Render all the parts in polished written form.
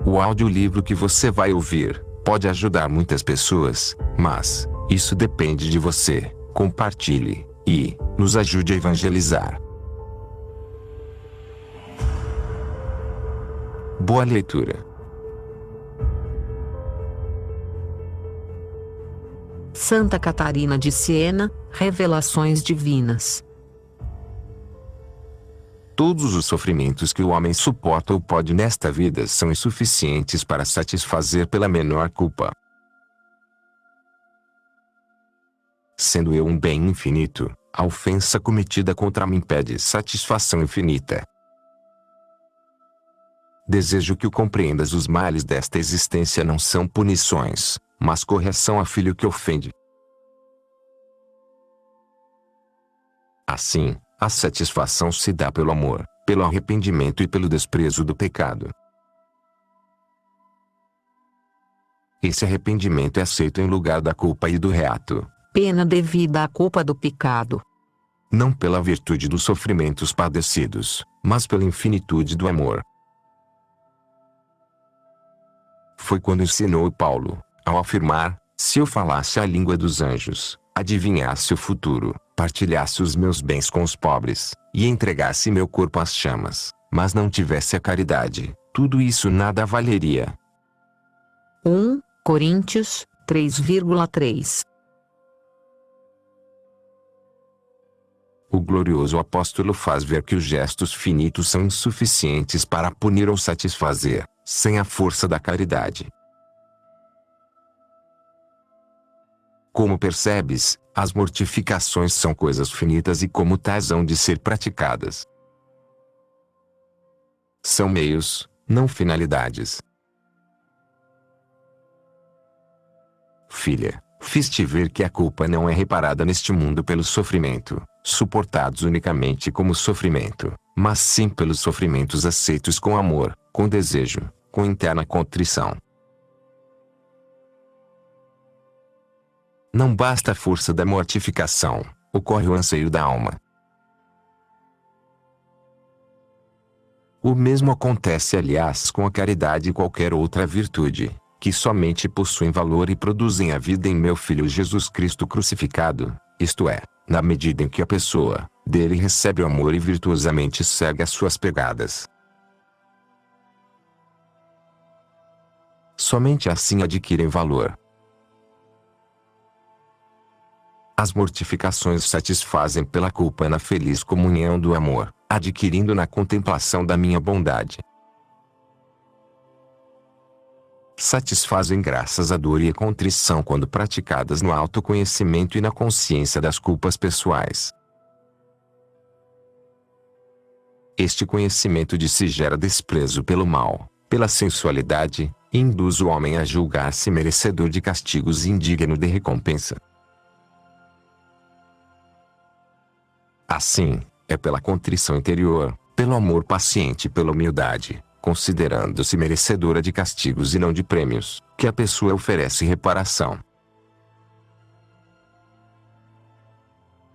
O audiolivro que você vai ouvir pode ajudar muitas pessoas, mas isso depende de você. Compartilhe e nos ajude a evangelizar. Boa leitura. Santa Catarina de Siena, Revelações Divinas. Todos os sofrimentos que o homem suporta ou pode nesta vida são insuficientes para satisfazer pela menor culpa. Sendo eu um bem infinito, a ofensa cometida contra mim pede satisfação infinita. Desejo que o compreendas. Os males desta existência não são punições, mas correção a filho que ofende. Assim, a satisfação se dá pelo amor, pelo arrependimento e pelo desprezo do pecado. Esse arrependimento é aceito em lugar da culpa e do reato, Pena devida à culpa do pecado. não pela virtude dos sofrimentos padecidos, mas pela infinitude do amor. Foi quando ensinou Paulo, ao afirmar: se eu falasse a língua dos anjos, adivinhasse o futuro, partilhasse os meus bens com os pobres, e entregasse meu corpo às chamas, mas não tivesse a caridade, tudo isso nada valeria. 1 Coríntios 3,3. O glorioso apóstolo faz ver que os gestos finitos são insuficientes para punir ou satisfazer, sem a força da caridade. Como percebes, as mortificações são coisas finitas e como tais hão de ser praticadas. São meios, não finalidades. Filha, fiz-te ver que a culpa não é reparada neste mundo pelo sofrimento, suportados unicamente como sofrimento, mas sim pelos sofrimentos aceitos com amor, com desejo, com interna contrição. Não basta a força da mortificação, ocorre o anseio da alma. O mesmo acontece, aliás, com a caridade e qualquer outra virtude, que somente possuem valor e produzem a vida em meu Filho Jesus Cristo crucificado, isto é, na medida em que a pessoa dele recebe o amor e virtuosamente segue as suas pegadas. Somente assim adquirem valor. As mortificações satisfazem pela culpa na feliz comunhão do amor, adquirindo na contemplação da minha bondade. Satisfazem graças à dor e à contrição quando praticadas no autoconhecimento e na consciência das culpas pessoais. Este conhecimento de si gera desprezo pelo mal, pela sensualidade, e induz o homem a julgar-se merecedor de castigos e indigno de recompensa. Assim, é pela contrição interior, pelo amor paciente e pela humildade, considerando-se merecedora de castigos e não de prêmios, que a pessoa oferece reparação.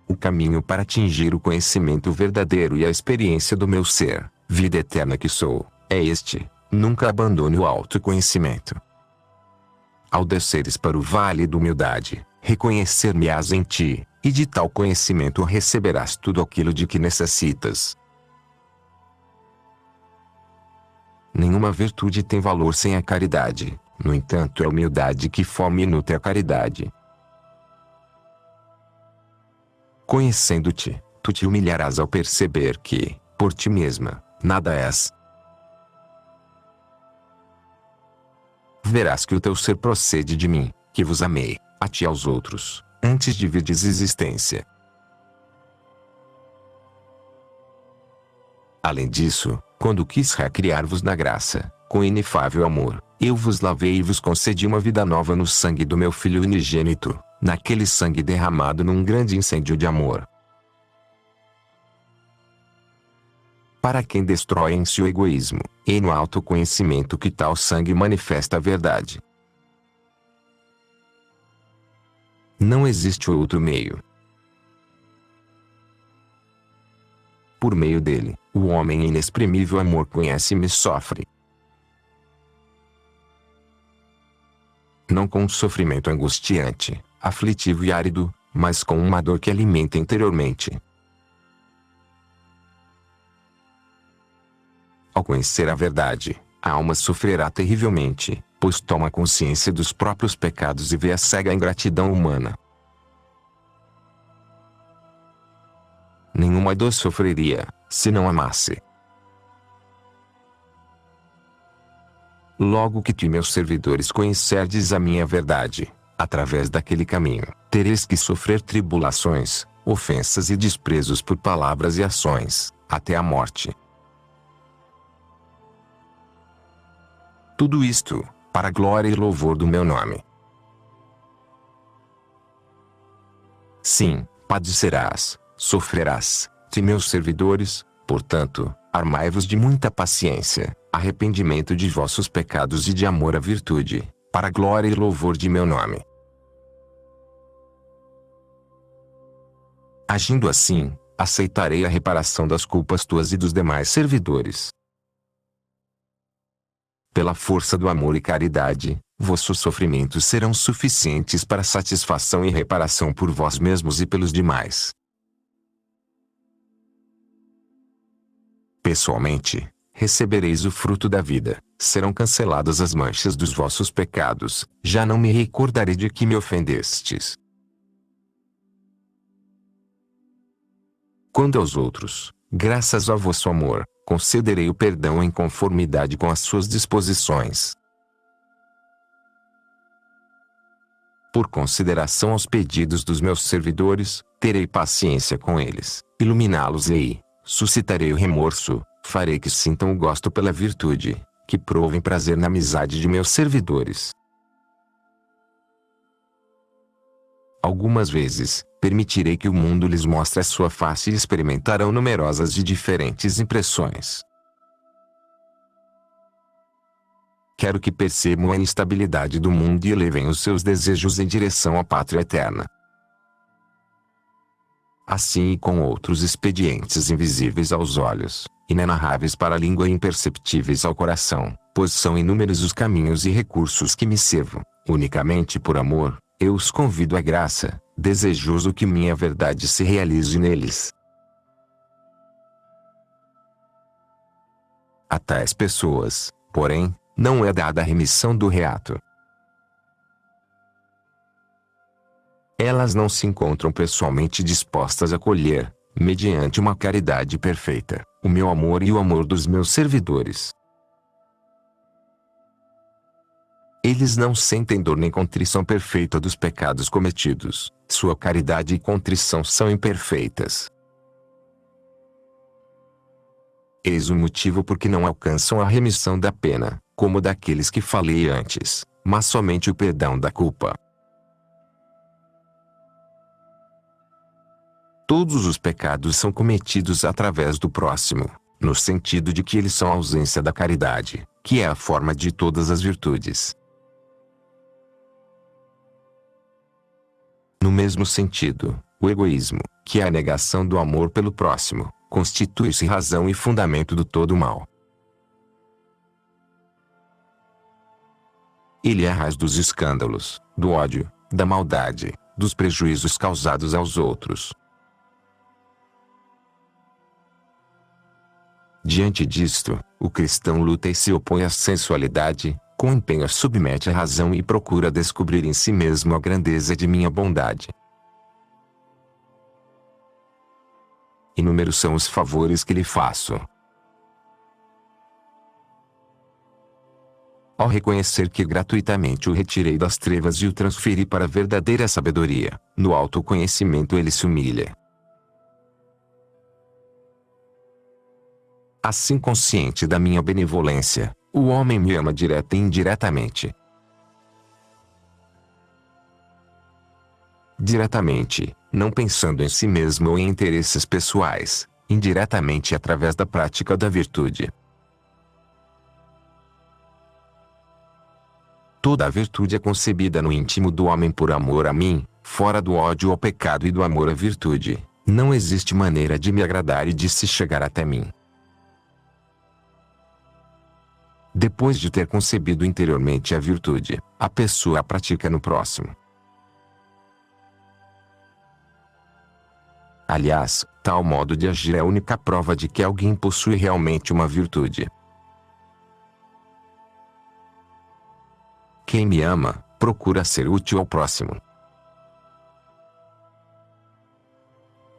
O caminho para atingir o conhecimento verdadeiro e a experiência do meu ser, vida eterna que sou, é este: nunca abandone o autoconhecimento. Ao desceres para o vale da humildade, reconhecer-me-ás em ti, e de tal conhecimento receberás tudo aquilo de que necessitas. Nenhuma virtude tem valor sem a caridade, no entanto é a humildade que forma e nutre a caridade. Conhecendo-te, tu te humilharás ao perceber que, por ti mesma, nada és. Verás que o teu ser procede de mim, que vos amei, a ti e aos outros, antes de virdes existência. Além disso, quando quis recriar-vos na graça, com inefável amor, eu vos lavei e vos concedi uma vida nova no sangue do meu Filho unigênito, naquele sangue derramado num grande incêndio de amor. Para quem destrói em si o egoísmo, e no autoconhecimento que tal sangue manifesta a verdade. Não existe outro meio. Por meio dele, o homem em inexprimível amor conhece-me e sofre. não com um sofrimento angustiante, aflitivo e árido, mas com uma dor que alimenta interiormente. Ao conhecer a verdade, a alma sofrerá terrivelmente, pois toma consciência dos próprios pecados e vê a cega ingratidão humana. Nenhuma dor sofreria, se não amasse. Logo que tu e meus servidores conhecerdes a minha verdade, através daquele caminho, tereis que sofrer tribulações, ofensas e desprezos por palavras e ações, até a morte. Tudo isto, para a glória e louvor do meu nome. Sim, padecerás, sofrerás, de meus servidores, portanto, armai-vos de muita paciência, arrependimento de vossos pecados e de amor à virtude, para a glória e louvor de meu nome. Agindo assim, aceitarei a reparação das culpas tuas e dos demais servidores. Pela força do amor e caridade, vossos sofrimentos serão suficientes para satisfação e reparação por vós mesmos e pelos demais. Pessoalmente, recebereis o fruto da vida, serão canceladas as manchas dos vossos pecados, já não me recordarei de que me ofendestes. Quando aos outros, graças ao vosso amor, concederei o perdão em conformidade com as suas disposições. Por consideração aos pedidos dos meus servidores, terei paciência com eles, iluminá-los-ei, suscitarei o remorso, farei que sintam o gosto pela virtude, que provem prazer na amizade de meus servidores. Algumas vezes, permitirei que o mundo lhes mostre a sua face e experimentarão numerosas e diferentes impressões. Quero que percebam a instabilidade do mundo e elevem os seus desejos em direção à pátria eterna. Assim e com outros expedientes invisíveis aos olhos, inenarráveis para a língua e imperceptíveis ao coração, pois são inúmeros os caminhos e recursos que me servo, unicamente por amor, eu os convido à graça, desejoso que minha verdade se realize neles. A tais pessoas, porém, não é dada a remissão do reato. Elas não se encontram pessoalmente dispostas a colher, mediante uma caridade perfeita, o meu amor e o amor dos meus servidores. Eles não sentem dor nem contrição perfeita dos pecados cometidos, sua caridade e contrição são imperfeitas. Eis o motivo por que não alcançam a remissão da pena, como daqueles que falei antes, mas somente o perdão da culpa. Todos os pecados são cometidos através do próximo, no sentido de que eles são a ausência da caridade, que é a forma de todas as virtudes. No mesmo sentido, o egoísmo, que é a negação do amor pelo próximo, constitui-se razão e fundamento do todo mal. Ele é a raiz dos escândalos, do ódio, da maldade, dos prejuízos causados aos outros. Diante disto, o cristão luta e se opõe à sensualidade, com empenho submete a razão e procura descobrir em si mesmo a grandeza de minha bondade. Inúmeros são os favores que lhe faço. Ao reconhecer que gratuitamente o retirei das trevas e o transferi para a verdadeira sabedoria, no autoconhecimento ele se humilha. Assim, consciente da minha benevolência, o homem me ama direta e indiretamente. Diretamente, não pensando em si mesmo ou em interesses pessoais, indiretamente através da prática da virtude. Toda a virtude é concebida no íntimo do homem por amor a mim, fora do ódio ao pecado e do amor à virtude, não existe maneira de me agradar e de se chegar até mim. Depois de ter concebido interiormente a virtude, a pessoa a pratica no próximo. Aliás, tal modo de agir é a única prova de que alguém possui realmente uma virtude. Quem me ama, procura ser útil ao próximo.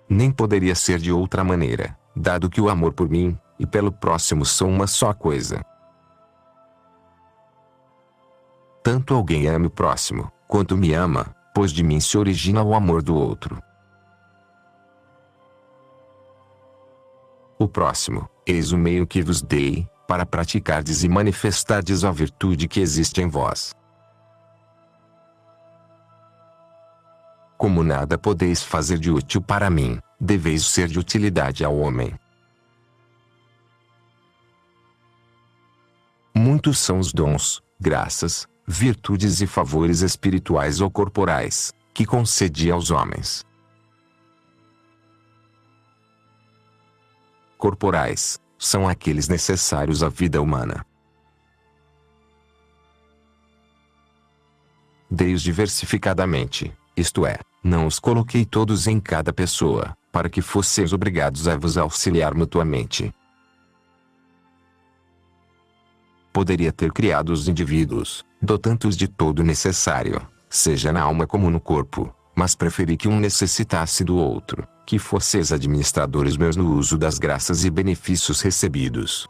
Nem poderia ser de outra maneira, dado que o amor por mim e pelo próximo são uma só coisa. Tanto alguém ama o próximo, quanto me ama, pois de mim se origina o amor do outro. O próximo, eis o meio que vos dei, para praticardes e manifestardes a virtude que existe em vós. Como nada podeis fazer de útil para mim, deveis ser de utilidade ao homem. Muitos são os dons, graças, virtudes e favores espirituais ou corporais, que concedi aos homens. Corporais, são aqueles necessários à vida humana. Dei-os diversificadamente, isto é, não os coloquei todos em cada pessoa, para que fosseis obrigados a vos auxiliar mutuamente. Poderia ter criado os indivíduos, dotando-os de todo o necessário, seja na alma como no corpo, mas preferi que um necessitasse do outro, que fosseis administradores meus no uso das graças e benefícios recebidos.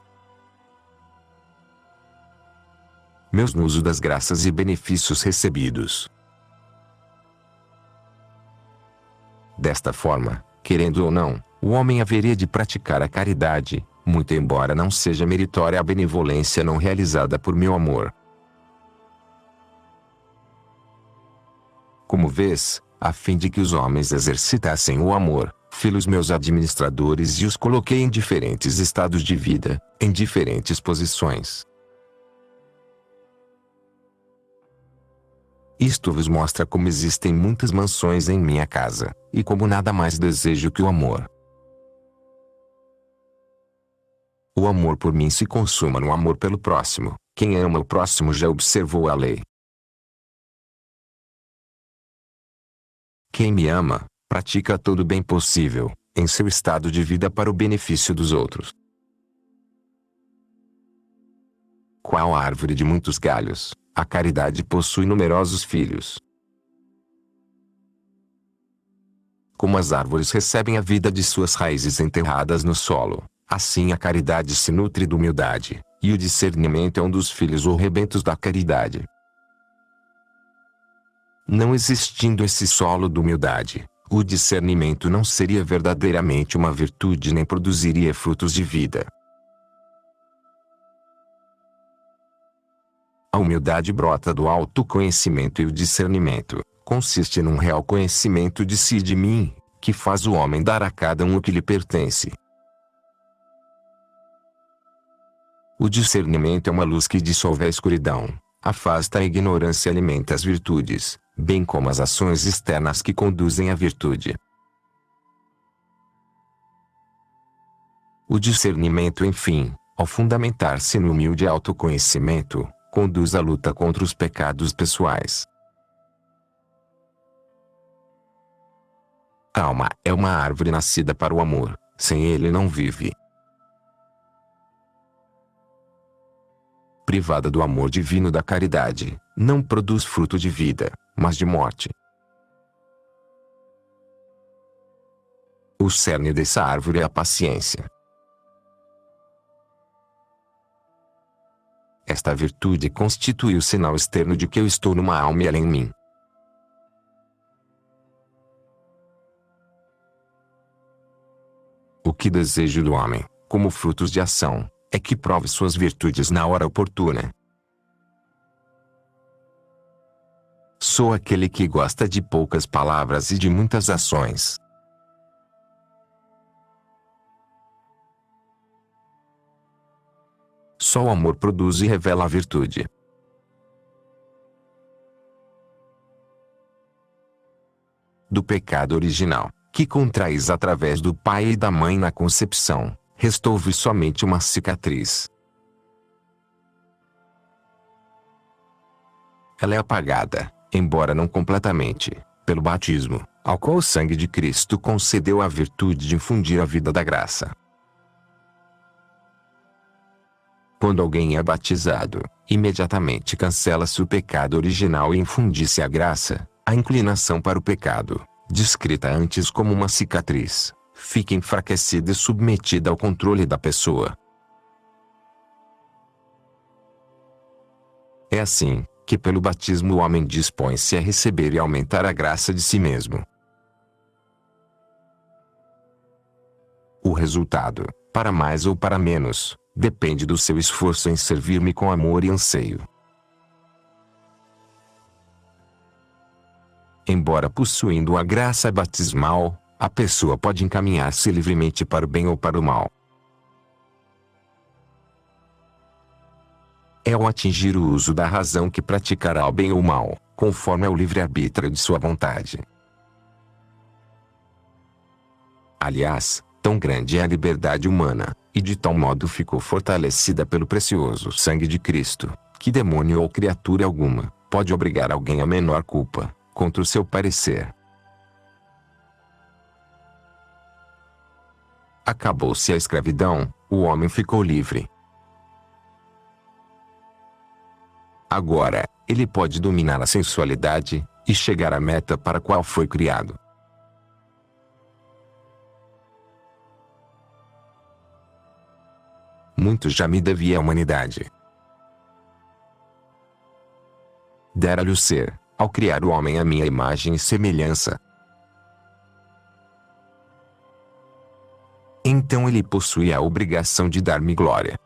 Meus no uso das graças e benefícios recebidos. Desta forma, querendo ou não, o homem haveria de praticar a caridade, muito embora não seja meritória a benevolência não realizada por meu amor. Como vês, a fim de que os homens exercitassem o amor, fiz-los meus administradores e os coloquei em diferentes estados de vida, em diferentes posições. Isto vos mostra como existem muitas mansões em minha casa, e como nada mais desejo que o amor. O amor por mim se consuma no amor pelo próximo. Quem ama o próximo já observou a lei. Quem me ama, pratica todo o bem possível, em seu estado de vida para o benefício dos outros. Qual árvore de muitos galhos, a caridade possui numerosos filhos. Como as árvores recebem a vida de suas raízes enterradas no solo, assim a caridade se nutre da humildade, e o discernimento é um dos filhos ou rebentos da caridade. Não existindo esse solo da humildade, o discernimento não seria verdadeiramente uma virtude nem produziria frutos de vida. A humildade brota do autoconhecimento e o discernimento consiste num real conhecimento de si e de mim, que faz o homem dar a cada um o que lhe pertence. O discernimento é uma luz que dissolve a escuridão, afasta a ignorância e alimenta as virtudes, bem como as ações externas que conduzem à virtude. O discernimento, enfim, ao fundamentar-se no humilde autoconhecimento, conduz à luta contra os pecados pessoais. A alma é uma árvore nascida para o amor, sem ele não vive. Privada do amor divino da caridade, não produz fruto de vida, mas de morte. O cerne dessa árvore é a paciência. Esta virtude constitui o sinal externo de que eu estou numa alma e ela em mim. O que desejo do homem, como frutos de ação, é que prove suas virtudes na hora oportuna. Sou aquele que gosta de poucas palavras e de muitas ações. Só o amor produz e revela a virtude. Do pecado original, que contraís através do pai e da mãe na concepção, restou-vos somente uma cicatriz. ela é apagada, embora não completamente, pelo batismo, ao qual o sangue de Cristo concedeu a virtude de infundir a vida da graça. Quando alguém é batizado, imediatamente cancela-se o pecado original e infunde-se a graça, a inclinação para o pecado, descrita antes como uma cicatriz, fica enfraquecida e submetida ao controle da pessoa. É assim, que pelo batismo o homem dispõe-se a receber e aumentar a graça de si mesmo. O resultado, para mais ou para menos, depende do seu esforço em servir-me com amor e anseio. Embora possuindo a graça batismal, a pessoa pode encaminhar-se livremente para o bem ou para o mal. É ao atingir o uso da razão que praticará o bem ou o mal, conforme ao livre-arbítrio de sua vontade. Aliás, tão grande é a liberdade humana, e de tal modo ficou fortalecida pelo precioso sangue de Cristo, que demônio ou criatura alguma pode obrigar alguém a menor culpa, contra o seu parecer. Acabou-se a escravidão, o homem ficou livre. Agora, ele pode dominar a sensualidade, e chegar à meta para a qual foi criado. Muito já me devia a humanidade. Dera-lhe o ser, ao criar o homem à minha imagem e semelhança. Então ele possui a obrigação de dar-me glória.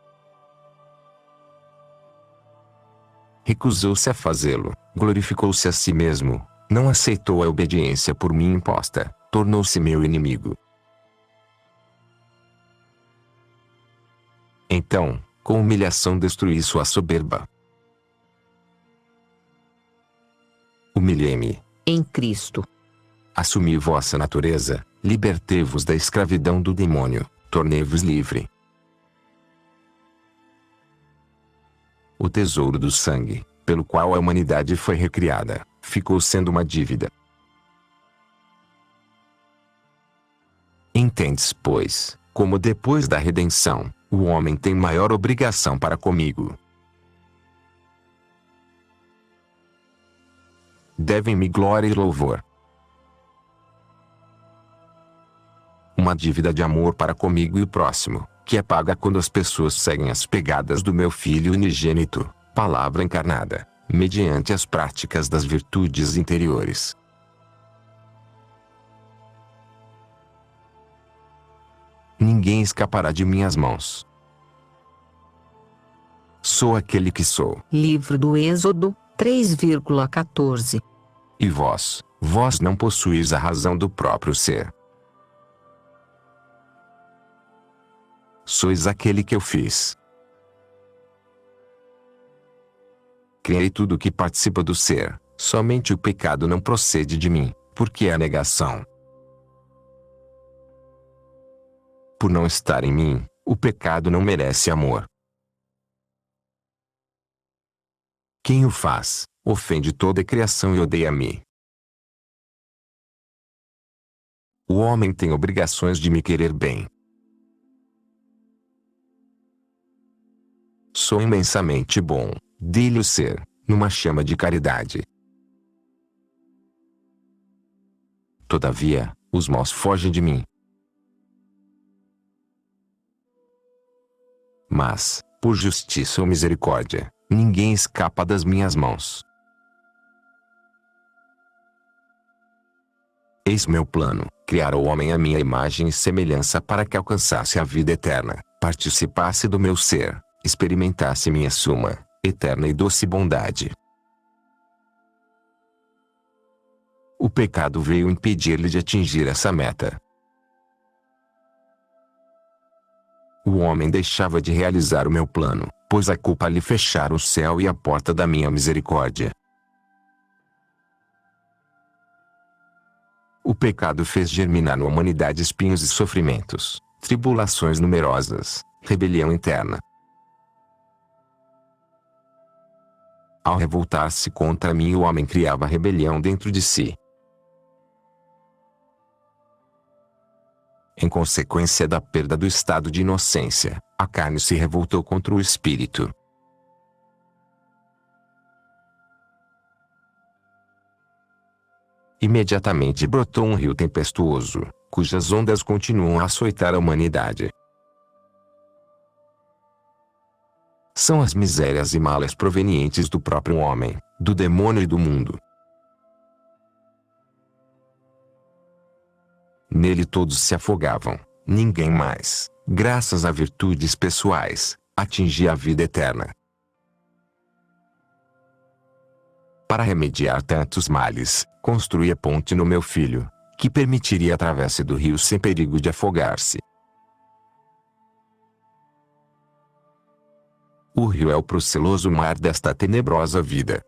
Recusou-se a fazê-lo, glorificou-se a si mesmo, não aceitou a obediência por mim imposta, tornou-se meu inimigo. Então, com humilhação destruí sua soberba. Humilhei-me em Cristo. Assumi vossa natureza, libertei-vos da escravidão do demônio, tornei-vos livre. O tesouro do sangue, pelo qual a humanidade foi recriada, ficou sendo uma dívida. Entendes, pois, como depois da redenção, o homem tem maior obrigação para comigo. Devem-me glória e louvor. Uma dívida de amor para comigo e o próximo, que é paga quando as pessoas seguem as pegadas do meu Filho unigênito, palavra encarnada, mediante as práticas das virtudes interiores. Ninguém escapará de minhas mãos. Sou aquele que sou. Livro do Êxodo, 3,14. E vós não possuís a razão do próprio ser. Sois aquele que eu fiz. Criei tudo que participa do ser, somente o pecado não procede de mim, porque é a negação. Por não estar em mim, o pecado não merece amor. Quem o faz, ofende toda a criação e odeia-me. O homem tem obrigações de me querer bem. Sou imensamente bom, dei-lhe o ser, numa chama de caridade. Todavia, os maus fogem de mim. Mas, por justiça ou misericórdia, ninguém escapa das minhas mãos. Eis meu plano, criar o homem à minha imagem e semelhança para que alcançasse a vida eterna, participasse do meu ser, experimentasse minha suma, eterna e doce bondade. O pecado veio impedir-lhe de atingir essa meta. O homem deixava de realizar o meu plano, pois a culpa lhe fechara o céu e a porta da minha misericórdia. O pecado fez germinar na humanidade espinhos e sofrimentos, tribulações numerosas, rebelião interna. Ao revoltar-se contra mim, o homem criava rebelião dentro de si. Em consequência da perda do estado de inocência, a carne se revoltou contra o espírito. Imediatamente brotou um rio tempestuoso, cujas ondas continuam a açoitar a humanidade. São as misérias e males provenientes do próprio homem, do demônio e do mundo. Nele todos se afogavam, ninguém mais, graças a virtudes pessoais, atingia a vida eterna. Para remediar tantos males, construí a ponte no meu filho, que permitiria a travessa do rio sem perigo de afogar-se. O rio é o proceloso mar desta tenebrosa vida.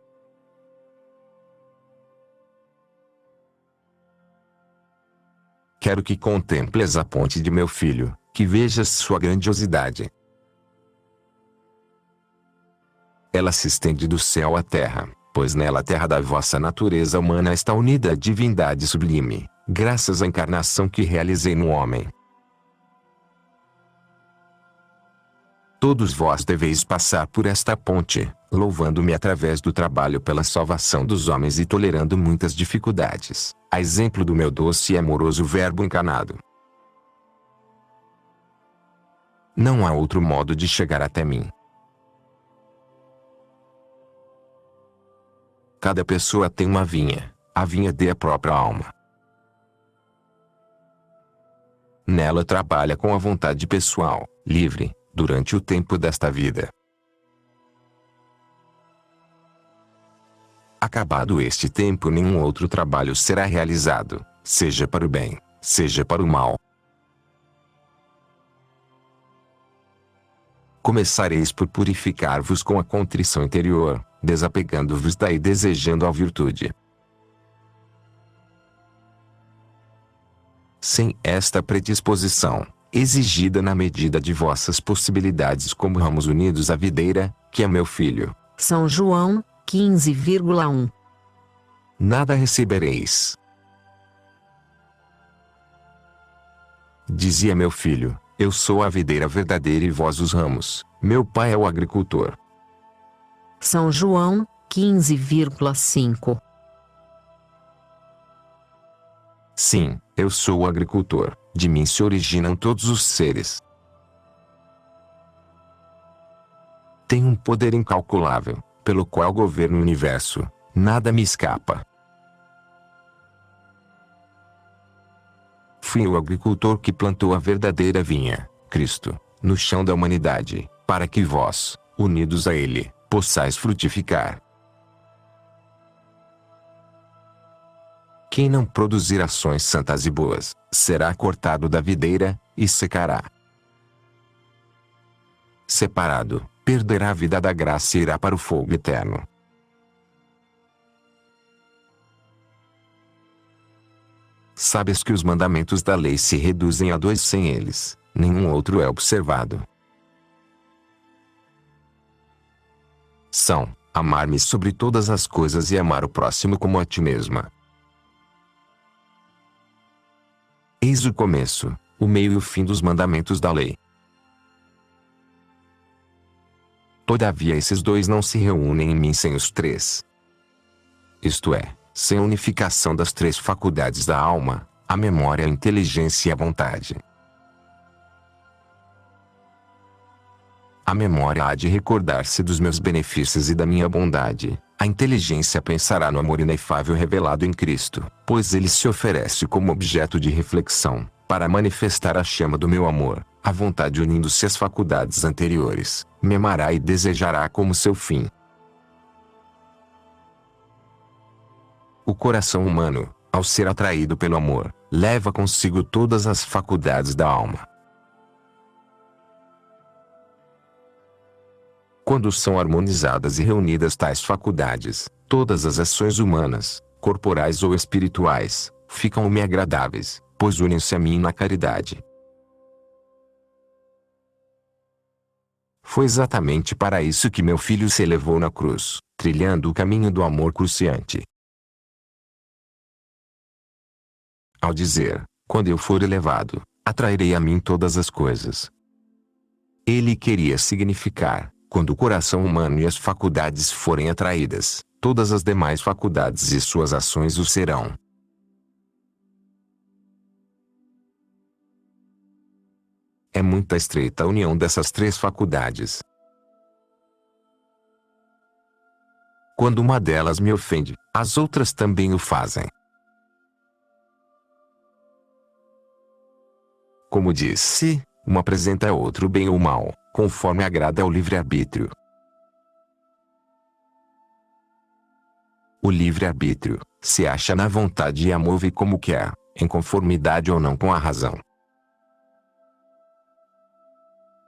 Quero que contemples a ponte de meu filho, que vejas sua grandiosidade. Ela se estende do céu à terra, pois nela a terra da vossa natureza humana está unida à divindade sublime, graças à encarnação que realizei no homem. Todos vós deveis passar por esta ponte, louvando-me através do trabalho pela salvação dos homens e tolerando muitas dificuldades, a exemplo do meu doce e amoroso Verbo encarnado. Não há outro modo de chegar até mim. Cada pessoa tem uma vinha, a vinha de a própria alma. Nela trabalha com a vontade pessoal, livre, durante o tempo desta vida. Acabado este tempo, nenhum outro trabalho será realizado, seja para o bem, seja para o mal. Começareis por purificar-vos com a contrição interior, desapegando-vos da e desejando a virtude. Sem esta predisposição, exigida na medida de vossas possibilidades como ramos unidos à videira, que é meu filho, São João, 15,1. nada recebereis. Dizia meu filho: eu sou a videira verdadeira e vós os ramos, meu pai é o agricultor. São João, 15,5. Sim, eu sou o agricultor, de mim se originam todos os seres. Tenho um poder incalculável, pelo qual governo o universo, nada me escapa. Fui o agricultor que plantou a verdadeira vinha, Cristo, no chão da humanidade, para que vós, unidos a Ele, possais frutificar. Quem não produzir ações santas e boas, será cortado da videira, e secará. Separado, perderá a vida da graça e irá para o fogo eterno. Sabes que os mandamentos da lei se reduzem a 2 sem eles, nenhum outro é observado. São, amar-me sobre todas as coisas e amar o próximo como a ti mesma. Eis o começo, o meio e o fim dos mandamentos da lei. Todavia esses 2 não se reúnem em mim sem os 3. Isto é, sem a unificação das 3 faculdades da alma, a memória, a inteligência e a vontade. A memória há de recordar-se dos meus benefícios e da minha bondade. A inteligência pensará no amor inefável revelado em Cristo, pois ele se oferece como objeto de reflexão, para manifestar a chama do meu amor. A vontade, unindo-se às faculdades anteriores, me amará e desejará como seu fim. O coração humano, ao ser atraído pelo amor, leva consigo todas as faculdades da alma. Quando são harmonizadas e reunidas tais faculdades, todas as ações humanas, corporais ou espirituais, ficam-me agradáveis, pois unem-se a mim na caridade. Foi exatamente para isso que meu filho se elevou na cruz, trilhando o caminho do amor cruciante. Ao dizer, quando eu for elevado, atrairei a mim todas as coisas. Ele queria significar, quando o coração humano e as faculdades forem atraídas, todas as demais faculdades e suas ações o serão. É muita estreita a união dessas três faculdades. Quando uma delas me ofende, as outras também o fazem. Como disse, uma apresenta ao outro o bem ou o mal, conforme agrada ao livre-arbítrio. O livre-arbítrio se acha na vontade e a move como quer, em conformidade ou não com a razão.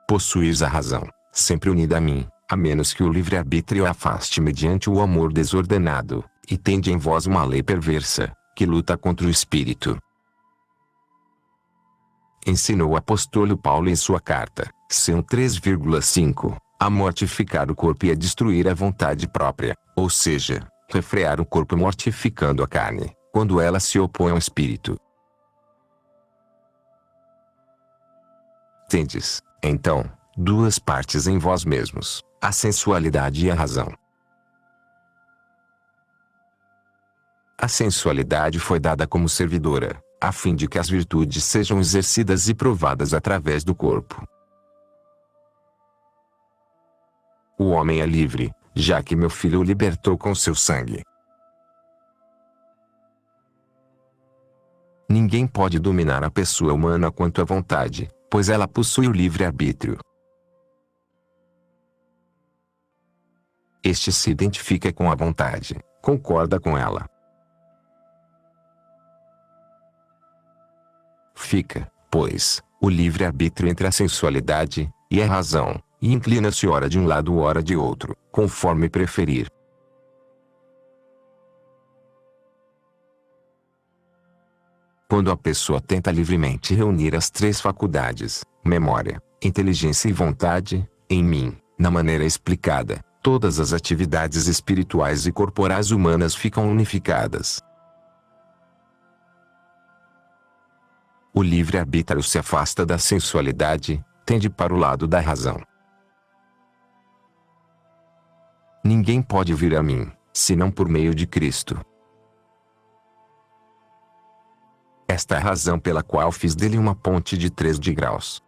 Possuis a razão, sempre unida a mim, a menos que o livre-arbítrio a afaste mediante o amor desordenado, e tende em vós uma lei perversa, que luta contra o espírito. Ensinou o apóstolo Paulo em sua carta, São 3,5, a mortificar o corpo e a destruir a vontade própria, ou seja, refrear o corpo mortificando a carne, quando ela se opõe ao espírito. Tendes, então, duas partes em vós mesmos, a sensualidade e a razão. A sensualidade foi dada como servidora, a fim de que as virtudes sejam exercidas e provadas através do corpo. O homem é livre, já que meu filho o libertou com seu sangue. Ninguém pode dominar a pessoa humana quanto à vontade, pois ela possui o livre-arbítrio. Este se identifica com a vontade, concorda com ela. Fica, pois, o livre-arbítrio entre a sensualidade e a razão, e inclina-se ora de um lado ora de outro, conforme preferir. Quando a pessoa tenta livremente reunir as três faculdades, memória, inteligência e vontade, em mim, na maneira explicada, todas as atividades espirituais e corporais humanas ficam unificadas. O livre-arbítrio se afasta da sensualidade, tende para o lado da razão. Ninguém pode vir a mim, senão por meio de Cristo. Esta é a razão pela qual fiz dele uma ponte de 3 degraus.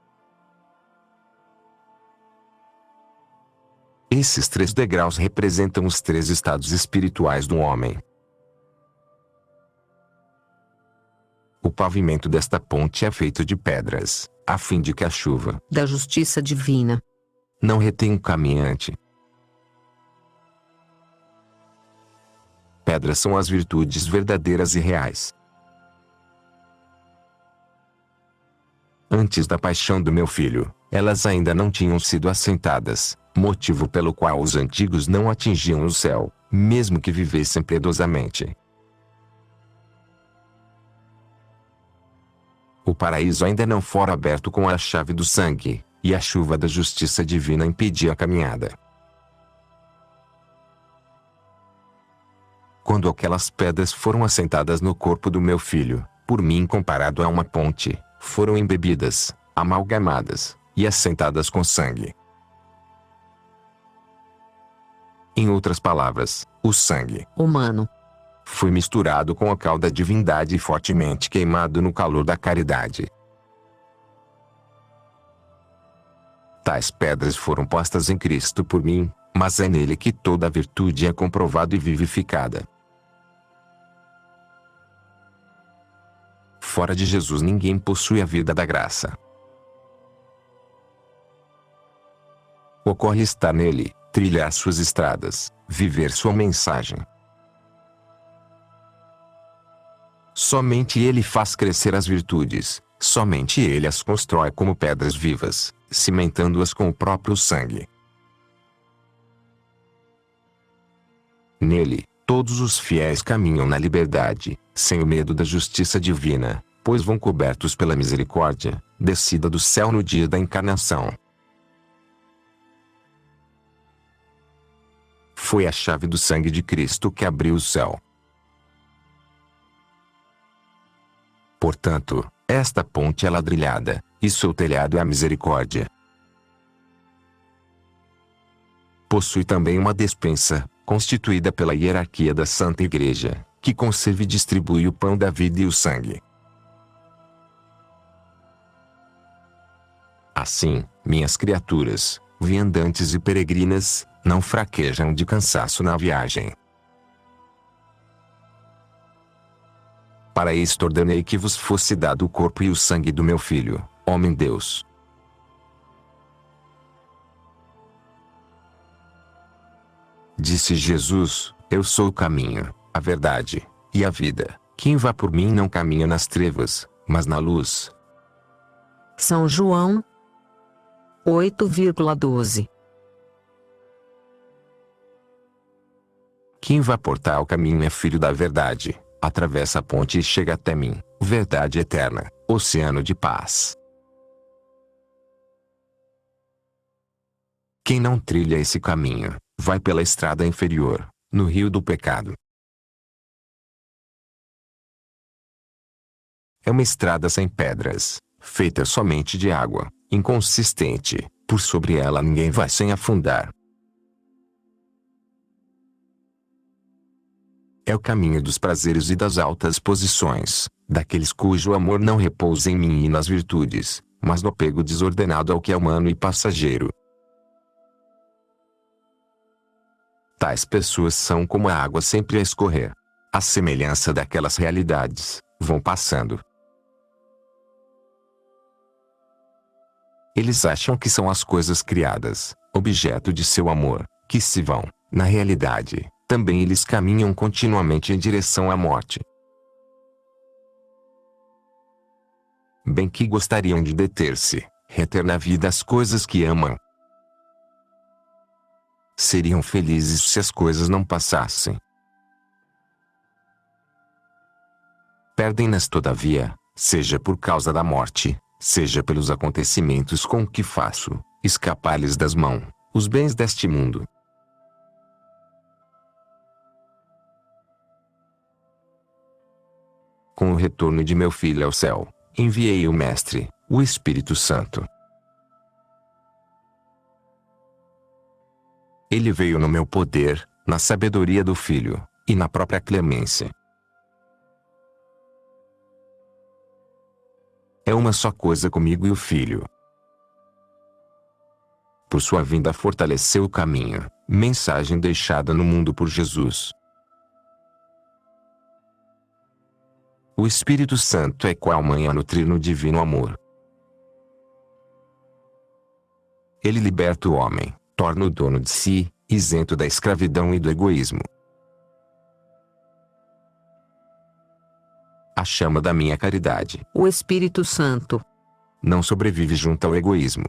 Esses 3 degraus representam os 3 estados espirituais do homem. O pavimento desta ponte é feito de pedras, a fim de que a chuva da justiça divina não retenha o caminhante. Pedras são as virtudes verdadeiras e reais. Antes da paixão do meu filho, elas ainda não tinham sido assentadas, motivo pelo qual os antigos não atingiam o céu, mesmo que vivessem piedosamente. O paraíso ainda não fora aberto com a chave do sangue, e a chuva da justiça divina impedia a caminhada. Quando aquelas pedras foram assentadas no corpo do meu filho, por mim comparado a uma ponte, foram embebidas, amalgamadas, e assentadas com sangue. Em outras palavras, o sangue humano foi misturado com a cal da divindade e fortemente queimado no calor da caridade. Tais pedras foram postas em Cristo por mim, mas é nele que toda a virtude é comprovada e vivificada. Fora de Jesus ninguém possui a vida da graça. Ocorre estar nele, trilhar suas estradas, viver sua mensagem. Somente ele faz crescer as virtudes, somente ele as constrói como pedras vivas, cimentando-as com o próprio sangue. Nele, todos os fiéis caminham na liberdade, sem o medo da justiça divina, pois vão cobertos pela misericórdia, descida do céu no dia da encarnação. Foi a chave do sangue de Cristo que abriu o céu. Portanto, esta ponte é ladrilhada, e seu telhado é a misericórdia. Possui também uma despensa, constituída pela hierarquia da Santa Igreja, que concebe e distribui o pão da vida e o sangue. Assim, minhas criaturas, viandantes e peregrinas, não fraquejam de cansaço na viagem. Para isto ordenei que vos fosse dado o corpo e o sangue do meu Filho, homem-Deus. Disse Jesus: Eu sou o caminho, a verdade e a vida. Quem vá por mim não caminha nas trevas, mas na luz. São João 8,12. Quem vá portar o caminho é filho da verdade, atravessa a ponte e chega até mim, verdade eterna, oceano de paz. Quem não trilha esse caminho, vai pela estrada inferior, no rio do pecado. É uma estrada sem pedras, feita somente de água, inconsistente, por sobre ela ninguém vai sem afundar. É o caminho dos prazeres e das altas posições, daqueles cujo amor não repousa em mim e nas virtudes, mas no apego desordenado ao que é humano e passageiro. Tais pessoas são como a água sempre a escorrer. À semelhança daquelas realidades, vão passando. Eles acham que são as coisas criadas, objeto de seu amor, que se vão. Na realidade, também eles caminham continuamente em direção à morte. Bem que gostariam de deter-se, reter na vida as coisas que amam. Seriam felizes se as coisas não passassem. Perdem-nas todavia, seja por causa da morte, seja pelos acontecimentos com que faço escapar-lhes das mãos os bens deste mundo. Com o retorno de meu Filho ao céu, enviei o Mestre, o Espírito Santo. Ele veio no meu poder, na sabedoria do Filho, e na própria clemência. É uma só coisa comigo e o Filho. Por sua vinda fortaleceu o caminho, mensagem deixada no mundo por Jesus. O Espírito Santo é qual mãe a nutrir no divino amor. Ele liberta o homem, torna-o dono de si, isento da escravidão e do egoísmo. A chama da minha caridade, O Espírito Santo, não sobrevive junto ao egoísmo.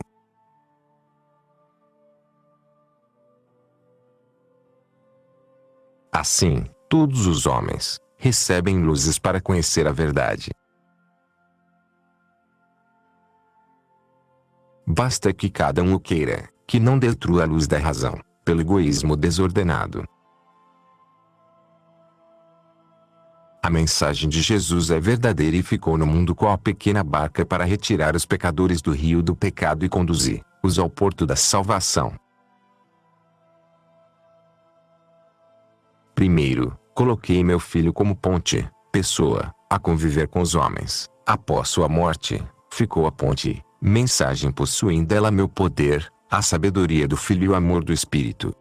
Assim, todos os homens recebem luzes para conhecer a verdade. Basta que cada um o queira, que não destrua a luz da razão, pelo egoísmo desordenado. A mensagem de Jesus é verdadeira e ficou no mundo qual a pequena barca para retirar os pecadores do rio do pecado e conduzir-os ao porto da salvação. Primeiro, coloquei meu Filho como ponte, pessoa, a conviver com os homens. Após sua morte, ficou a ponte, mensagem possuindo ela meu poder, a sabedoria do Filho e o amor do Espírito.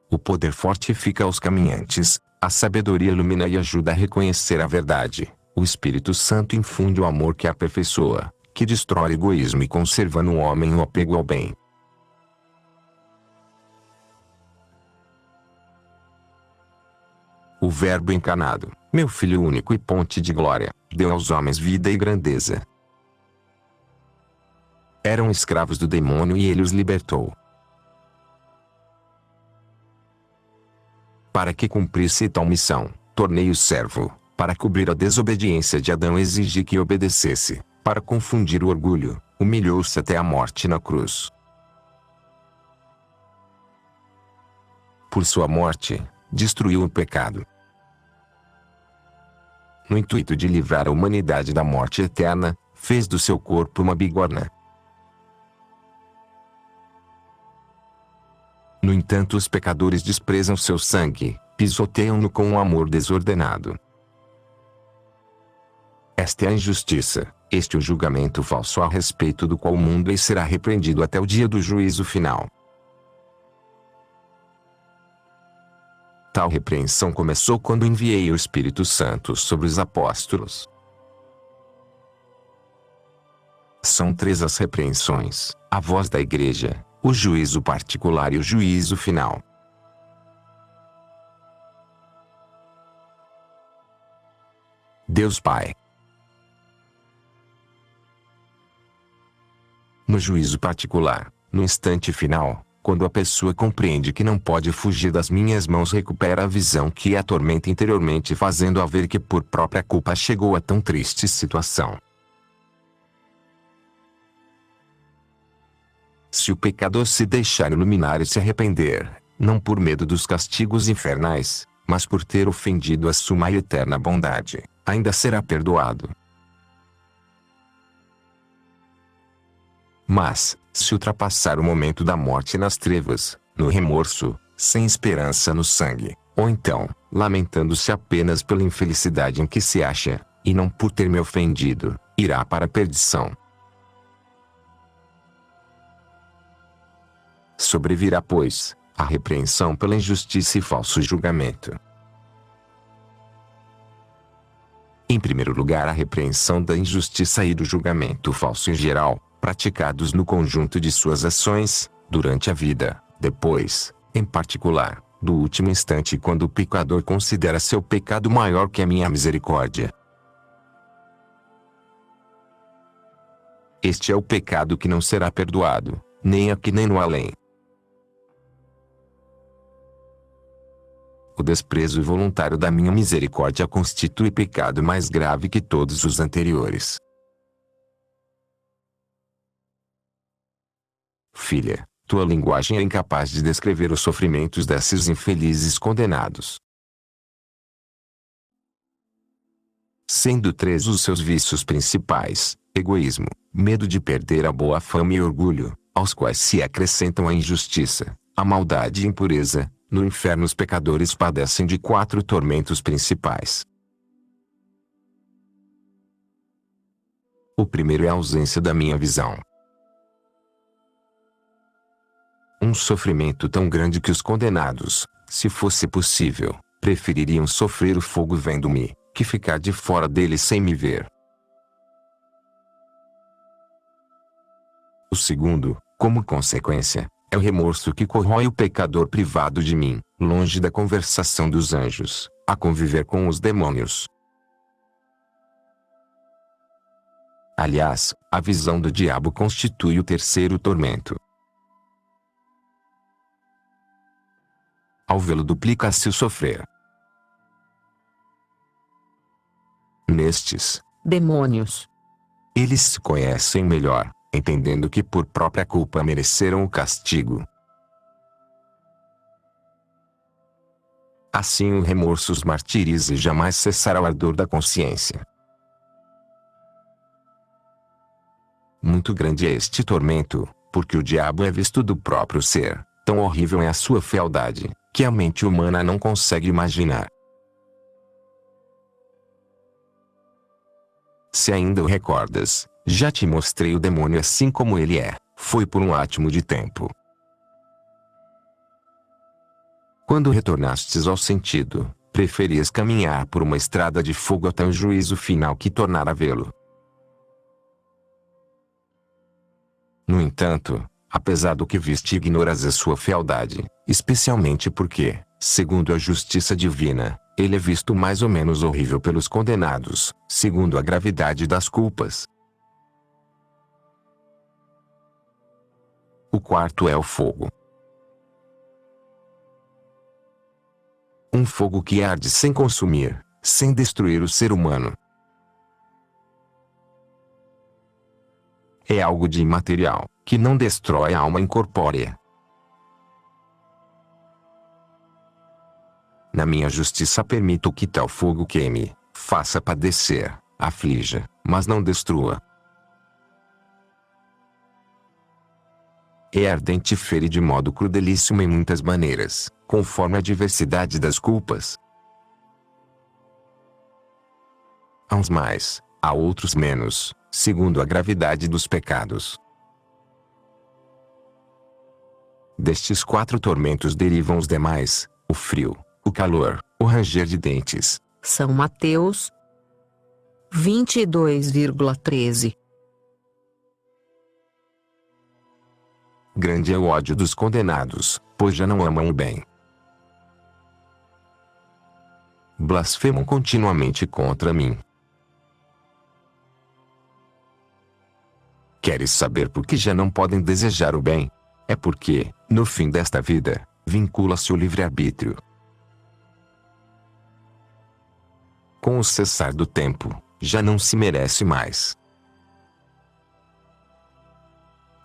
O poder fortifica os caminhantes, a sabedoria ilumina e ajuda a reconhecer a verdade. O Espírito Santo infunde o amor que aperfeiçoa, que destrói o egoísmo e conserva no homem o apego ao bem. O Verbo encarnado, meu Filho único e ponte de glória, deu aos homens vida e grandeza. Eram escravos do demônio e ele os libertou. Para que cumprisse tal missão, tornei-o servo, para cobrir a desobediência de Adão exigi que obedecesse, para confundir o orgulho, humilhou-se até a morte na cruz. Por sua morte, destruiu o pecado. No intuito de livrar a humanidade da morte eterna, fez do seu corpo uma bigorna. No entanto, os pecadores desprezam seu sangue, pisoteiam-no com um amor desordenado. Esta é a injustiça, este é o julgamento falso a respeito do qual o mundo será repreendido até o dia do juízo final. Tal repreensão começou quando enviei o Espírito Santo sobre os apóstolos. São três as repreensões: a voz da igreja, o juízo particular e o juízo final. Deus Pai. No juízo particular, no instante final, quando a pessoa compreende que não pode fugir das minhas mãos, recupera a visão que a atormenta interiormente, fazendo-a ver que por própria culpa chegou a tão triste situação. Se o pecador se deixar iluminar e se arrepender, não por medo dos castigos infernais, mas por ter ofendido a sua e eterna bondade, ainda será perdoado. Mas, se ultrapassar o momento da morte nas trevas, no remorso, sem esperança no sangue, ou então, lamentando-se apenas pela infelicidade em que se acha, e não por ter me ofendido, irá para a perdição. Sobrevirá, pois, a repreensão pela injustiça e falso julgamento. Em primeiro lugar, a repreensão da injustiça e do julgamento falso em geral, praticados no conjunto de suas ações, durante a vida; depois, em particular, do último instante, quando o pecador considera seu pecado maior que a minha misericórdia. Este é o pecado que não será perdoado, nem aqui nem no além. O desprezo voluntário da minha misericórdia constitui pecado mais grave que todos os anteriores. Filha, tua linguagem é incapaz de descrever os sofrimentos desses infelizes condenados. Sendo três os seus vícios principais: egoísmo, medo de perder a boa fama e orgulho, aos quais se acrescentam a injustiça, a maldade e a impureza, no inferno os pecadores padecem de 4 tormentos principais. O primeiro é a ausência da minha visão. Um sofrimento tão grande que os condenados, se fosse possível, prefeririam sofrer o fogo vendo-me, que ficar de fora dele sem me ver. O segundo, como consequência, é o remorso que corrói o pecador privado de mim, longe da conversação dos anjos, a conviver com os demônios. Aliás, a visão do diabo constitui o terceiro tormento. Ao vê-lo duplica-se o sofrer. Nestes demônios, eles se conhecem melhor, entendendo que por própria culpa mereceram o castigo. Assim o remorso os martiriza e jamais cessará o ardor da consciência. Muito grande é este tormento, porque o diabo é visto do próprio ser, tão horrível é a sua fealdade, que a mente humana não consegue imaginar. Se ainda o recordas, já te mostrei o demônio assim como ele é, foi por um átimo de tempo. Quando retornastes ao sentido, preferias caminhar por uma estrada de fogo até o juízo final que tornar a vê-lo. No entanto, apesar do que viste, ignoras a sua fealdade, especialmente porque, segundo a justiça divina, ele é visto mais ou menos horrível pelos condenados, segundo a gravidade das culpas. O quarto é o fogo. Um fogo que arde sem consumir, sem destruir o ser humano. É algo de imaterial, que não destrói a alma incorpórea. Na minha justiça permito que tal fogo queime, faça padecer, aflija, mas não destrua. É ardente e fere de modo crudelíssimo em muitas maneiras, conforme a diversidade das culpas. A uns mais, a outros menos, segundo a gravidade dos pecados. Destes 4 tormentos derivam os demais: o frio, o calor, o ranger de dentes. São Mateus 22,13. Grande é o ódio dos condenados, pois já não amam o bem. Blasfemam continuamente contra mim. Queres saber por que já não podem desejar o bem? É porque, no fim desta vida, vincula-se o livre-arbítrio. Com o cessar do tempo, já não se merece mais.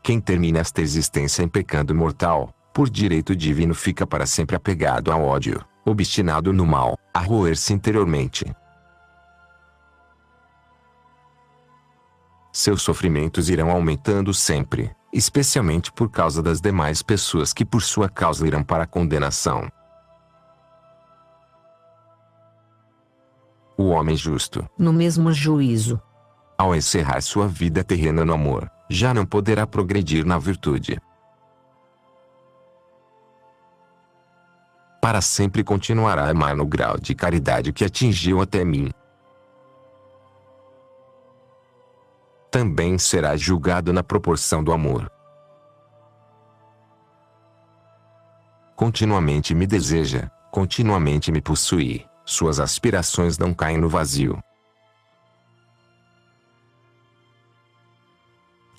Quem termina esta existência em pecado mortal, por direito divino fica para sempre apegado ao ódio, obstinado no mal, a roer-se interiormente. Seus sofrimentos irão aumentando sempre, especialmente por causa das demais pessoas que por sua causa irão para a condenação. O homem justo, No mesmo juízo, ao encerrar sua vida terrena no amor, já não poderá progredir na virtude. Para sempre continuará a amar no grau de caridade que atingiu até mim. Também será julgado na proporção do amor. Continuamente me deseja, continuamente me possui, suas aspirações não caem no vazio.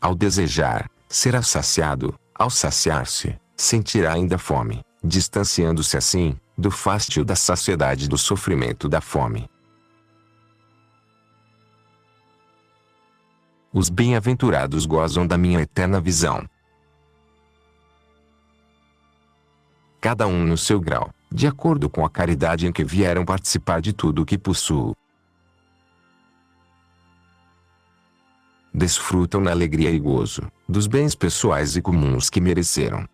Ao desejar, será saciado; ao saciar-se, sentirá ainda fome, distanciando-se assim, do fástio da saciedade e do sofrimento da fome. Os bem-aventurados gozam da minha eterna visão. Cada um no seu grau, de acordo com a caridade em que vieram participar de tudo o que possuo. Desfrutam na alegria e gozo, dos bens pessoais e comuns que mereceram.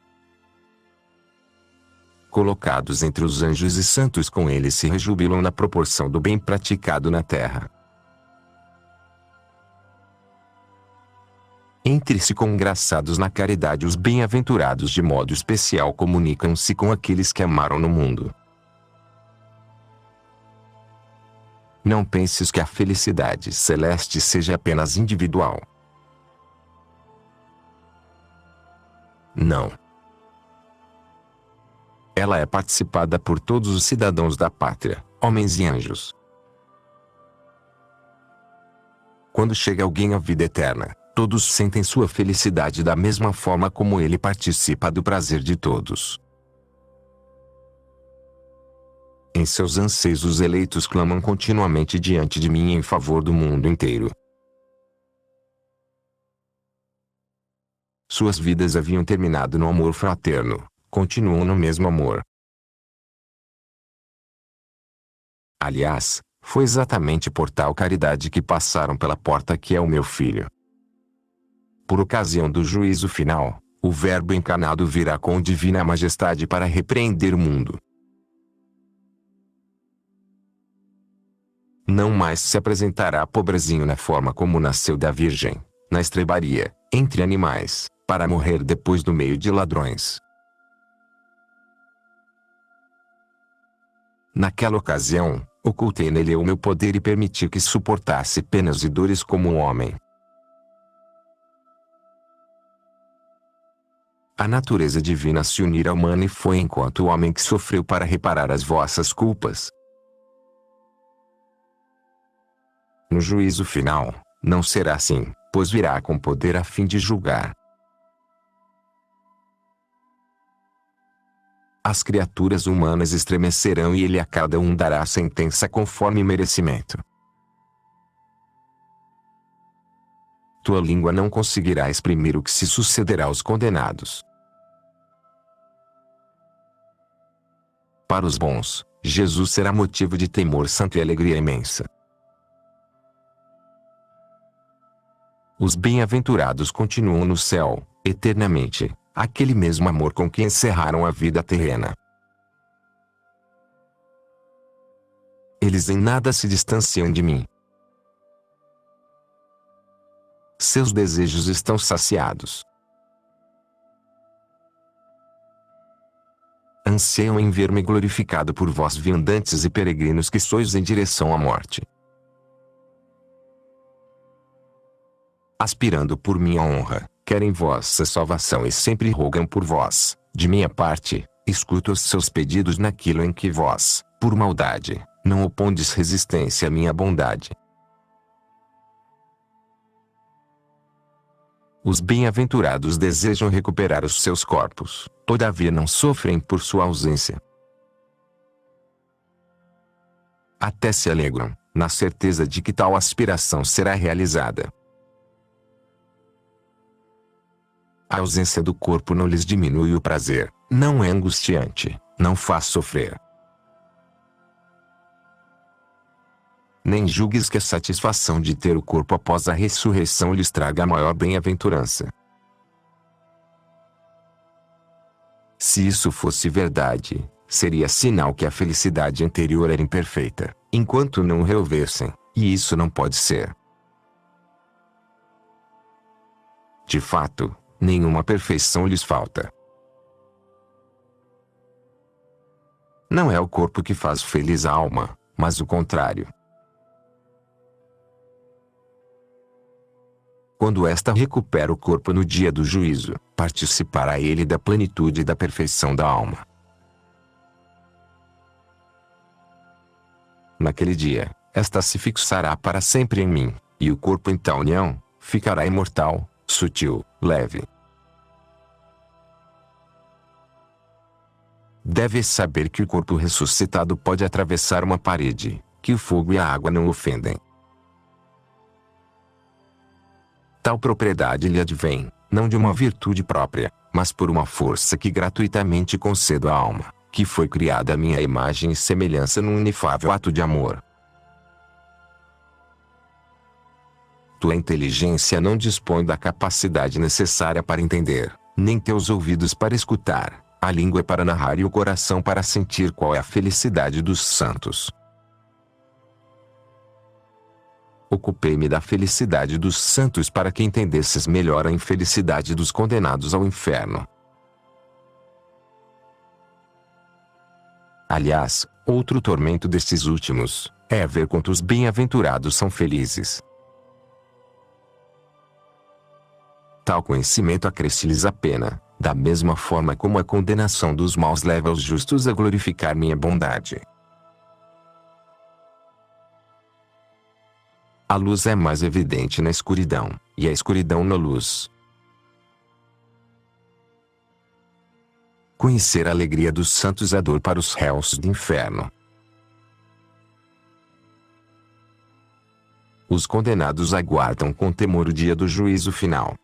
Colocados entre os anjos e santos com eles se rejubilam na proporção do bem praticado na terra. Entre-se congraçados na caridade os bem-aventurados de modo especial comunicam-se com aqueles que amaram no mundo. Não penses que a felicidade celeste seja apenas individual. Não. Ela é participada por todos os cidadãos da pátria, homens e anjos. Quando chega alguém à vida eterna, todos sentem sua felicidade da mesma forma como ele participa do prazer de todos. Em seus anseios os eleitos clamam continuamente diante de mim em favor do mundo inteiro. Suas vidas haviam terminado no amor fraterno, continuam no mesmo amor. Aliás, foi exatamente por tal caridade que passaram pela porta que é o meu filho. Por ocasião do juízo final, o Verbo encarnado virá com divina majestade para repreender o mundo. Não mais se apresentará pobrezinho na forma como nasceu da Virgem, na estrebaria, entre animais, para morrer depois no meio de ladrões. Naquela ocasião, ocultei nele o meu poder e permiti que suportasse penas e dores como um homem. A natureza divina se unira ao humano e foi enquanto o homem que sofreu para reparar as vossas culpas. No juízo final, não será assim, pois virá com poder a fim de julgar. As criaturas humanas estremecerão e ele a cada um dará a sentença conforme merecimento. Tua língua não conseguirá exprimir o que se sucederá aos condenados. Para os bons, Jesus será motivo de temor santo e alegria imensa. Os bem-aventurados continuam no céu, eternamente, aquele mesmo amor com que encerraram a vida terrena. Eles em nada se distanciam de mim. Seus desejos estão saciados. Anseiam em ver-me glorificado por vós viandantes e peregrinos que sois em direção à morte. Aspirando por minha honra, querem vossa salvação e sempre rogam por vós. De minha parte, escuto os seus pedidos naquilo em que vós, por maldade, não opondes resistência à minha bondade. Os bem-aventurados desejam recuperar os seus corpos, todavia não sofrem por sua ausência. Até se alegram, na certeza de que tal aspiração será realizada. A ausência do corpo não lhes diminui o prazer, não é angustiante, não faz sofrer. Nem julgues que a satisfação de ter o corpo após a ressurreição lhes traga a maior bem-aventurança. Se isso fosse verdade, seria sinal que a felicidade anterior era imperfeita, enquanto não o reouvessem, e isso não pode ser. De fato, nenhuma perfeição lhes falta. Não é o corpo que faz feliz a alma, mas o contrário. Quando esta recupera o corpo no dia do juízo, participará ele da plenitude e da perfeição da alma. Naquele dia, esta se fixará para sempre em mim, e o corpo em tal união, ficará imortal, sutil, leve. Deves saber que o corpo ressuscitado pode atravessar uma parede, que o fogo e a água não ofendem. Tal propriedade lhe advém, não de uma virtude própria, mas por uma força que gratuitamente concedo à alma, que foi criada à minha imagem e semelhança num inefável ato de amor. Tua inteligência não dispõe da capacidade necessária para entender, nem teus ouvidos para escutar, a língua é para narrar e o coração para sentir qual é a felicidade dos santos. Ocupei-me da felicidade dos santos para que entendesses melhor a infelicidade dos condenados ao inferno. Aliás, outro tormento destes últimos, é ver quantos bem-aventurados são felizes. Tal conhecimento acresce-lhes a pena, da mesma forma como a condenação dos maus leva os justos a glorificar minha bondade. A luz é mais evidente na escuridão, e a escuridão na luz. Conhecer a alegria dos santos é dor para os réus do inferno. Os condenados aguardam com temor o dia do juízo final.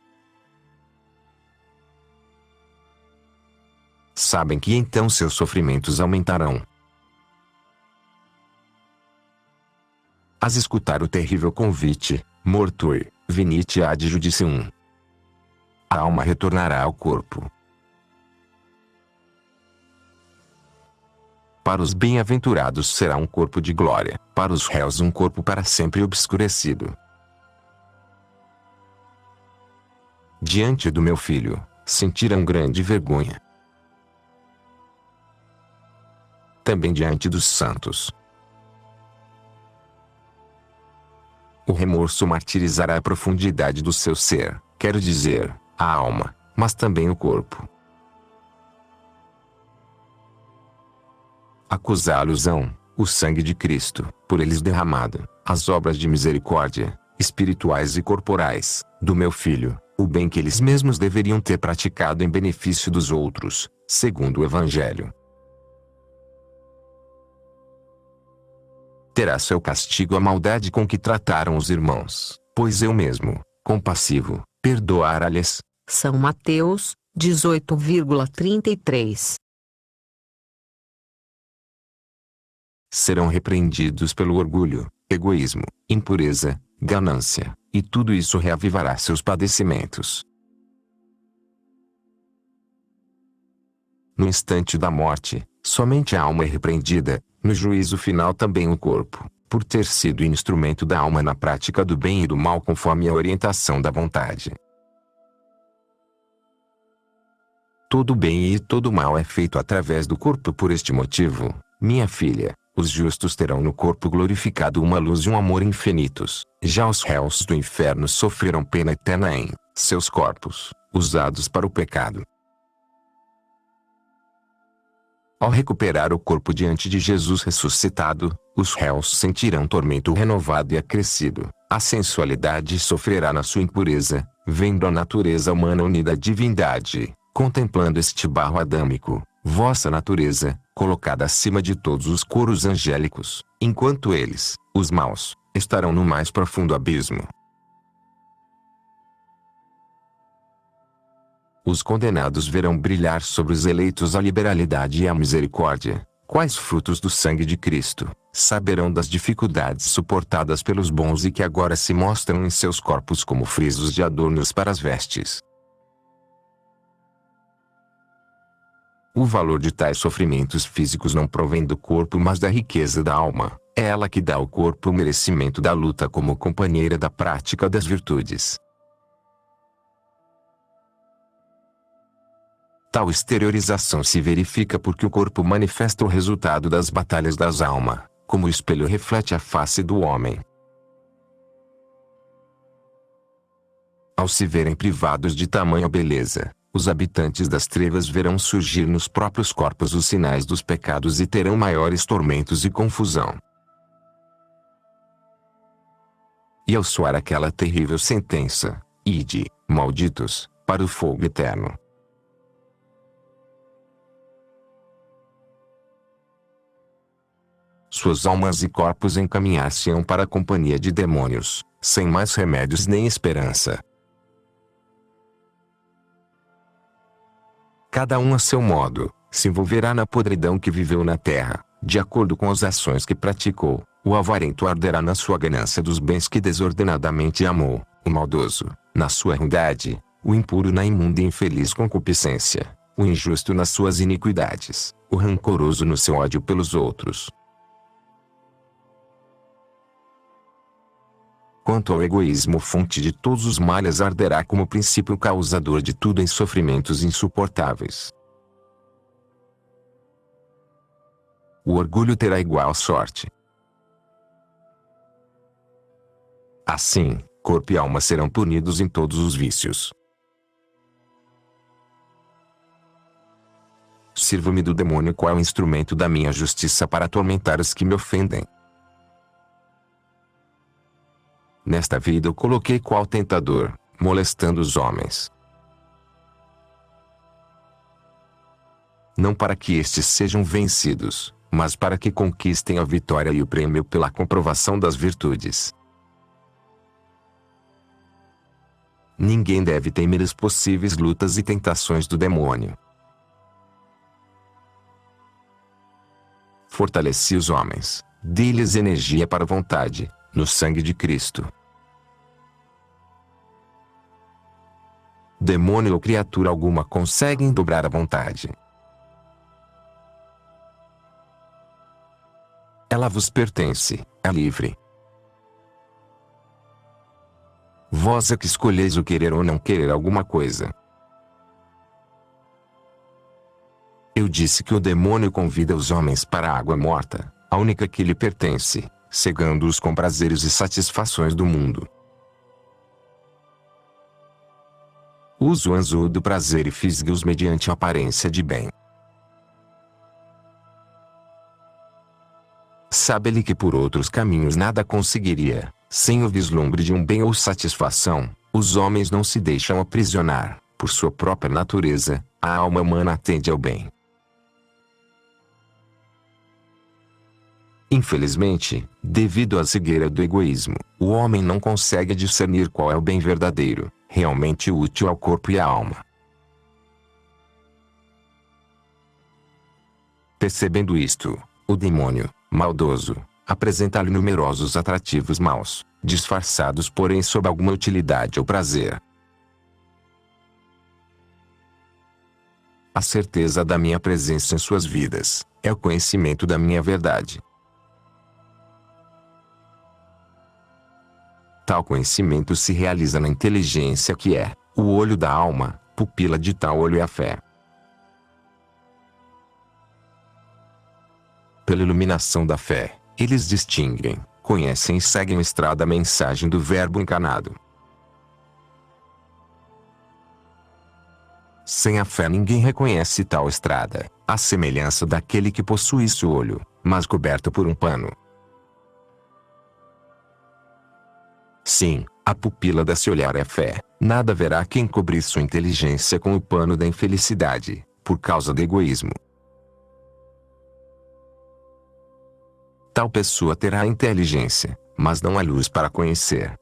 Sabem que então seus sofrimentos aumentarão. As escutar o terrível convite, mortui, venite ad judicium. A alma retornará ao corpo. Para os bem-aventurados será um corpo de glória, para os réus um corpo para sempre obscurecido. Diante do meu filho, sentirão grande vergonha. Também diante dos santos. O remorso martirizará a profundidade do seu ser, quero dizer, a alma, mas também o corpo. Acusá-los-ão, o sangue de Cristo, por eles derramado, as obras de misericórdia, espirituais e corporais, do meu filho, o bem que eles mesmos deveriam ter praticado em benefício dos outros, segundo o Evangelho. Terá seu castigo a maldade com que trataram os irmãos, pois eu mesmo, compassivo, perdoara-lhes. São Mateus, 18,33 serão repreendidos pelo orgulho, egoísmo, impureza, ganância, e tudo isso reavivará seus padecimentos. No instante da morte, somente a alma é repreendida, no juízo final também o corpo, por ter sido instrumento da alma na prática do bem e do mal conforme a orientação da vontade. Todo bem e todo mal é feito através do corpo. Por este motivo, minha filha, os justos terão no corpo glorificado uma luz e um amor infinitos, já os réus do inferno sofreram pena eterna em seus corpos, usados para o pecado. Ao recuperar o corpo diante de Jesus ressuscitado, os réus sentirão tormento renovado e acrescido, a sensualidade sofrerá na sua impureza, vendo a natureza humana unida à divindade, contemplando este barro adâmico, vossa natureza, colocada acima de todos os coros angélicos, enquanto eles, os maus, estarão no mais profundo abismo. Os condenados verão brilhar sobre os eleitos a liberalidade e a misericórdia, quais frutos do sangue de Cristo, saberão das dificuldades suportadas pelos bons e que agora se mostram em seus corpos como frisos de adornos para as vestes. O valor de tais sofrimentos físicos não provém do corpo mas da riqueza da alma, é ela que dá ao corpo o merecimento da luta como companheira da prática das virtudes. Tal exteriorização se verifica porque o corpo manifesta o resultado das batalhas das almas, como o espelho reflete a face do homem. Ao se verem privados de tamanha beleza, os habitantes das trevas verão surgir nos próprios corpos os sinais dos pecados e terão maiores tormentos e confusão. E ao soar aquela terrível sentença, ide, malditos, para o fogo eterno. Suas almas e corpos encaminhar-se-ão para a companhia de demônios, sem mais remédios nem esperança. Cada um a seu modo, se envolverá na podridão que viveu na terra, de acordo com as ações que praticou. O avarento arderá na sua ganância dos bens que desordenadamente amou, o maldoso, na sua ruindade, o impuro na imunda e infeliz concupiscência, o injusto nas suas iniquidades, o rancoroso no seu ódio pelos outros. Quanto ao egoísmo, fonte de todos os males, arderá como princípio causador de tudo em sofrimentos insuportáveis. O orgulho terá igual sorte. Assim, corpo e alma serão punidos em todos os vícios. Sirvo-me do demônio qual é o instrumento da minha justiça para atormentar os que me ofendem. Nesta vida eu coloquei qual tentador, molestando os homens. Não para que estes sejam vencidos, mas para que conquistem a vitória e o prêmio pela comprovação das virtudes. Ninguém deve temer as possíveis lutas e tentações do demônio. Fortaleci os homens, dei-lhes energia para a vontade, no sangue de Cristo. Demônio ou criatura alguma conseguem dobrar a vontade. Ela vos pertence, é livre. Vós é que escolheis o querer ou não querer alguma coisa. Eu disse que o demônio convida os homens para a água morta, a única que lhe pertence, cegando-os com prazeres e satisfações do mundo. Use o anzo do prazer e fisgue-os mediante a aparência de bem. Sabe-lhe que por outros caminhos nada conseguiria, sem o vislumbre de um bem ou satisfação. Os homens não se deixam aprisionar, por sua própria natureza, a alma humana tende ao bem. Infelizmente, devido à cegueira do egoísmo, o homem não consegue discernir qual é o bem verdadeiro, realmente útil ao corpo e à alma. Percebendo isto, o demônio, maldoso, apresenta-lhe numerosos atrativos maus, disfarçados porém sob alguma utilidade ou prazer. A certeza da minha presença em suas vidas é o conhecimento da minha verdade. Tal conhecimento se realiza na inteligência que é o olho da alma, pupila de tal olho é a fé. Pela iluminação da fé, eles distinguem, conhecem e seguem a estrada da mensagem do Verbo encarnado. Sem a fé ninguém reconhece tal estrada, à semelhança daquele que possui seu olho, mas coberto por um pano. Sim, a pupila desse olhar é a fé. Nada haverá quem cobrir sua inteligência com o pano da infelicidade, por causa do egoísmo. Tal pessoa terá a inteligência, mas não a luz para conhecer.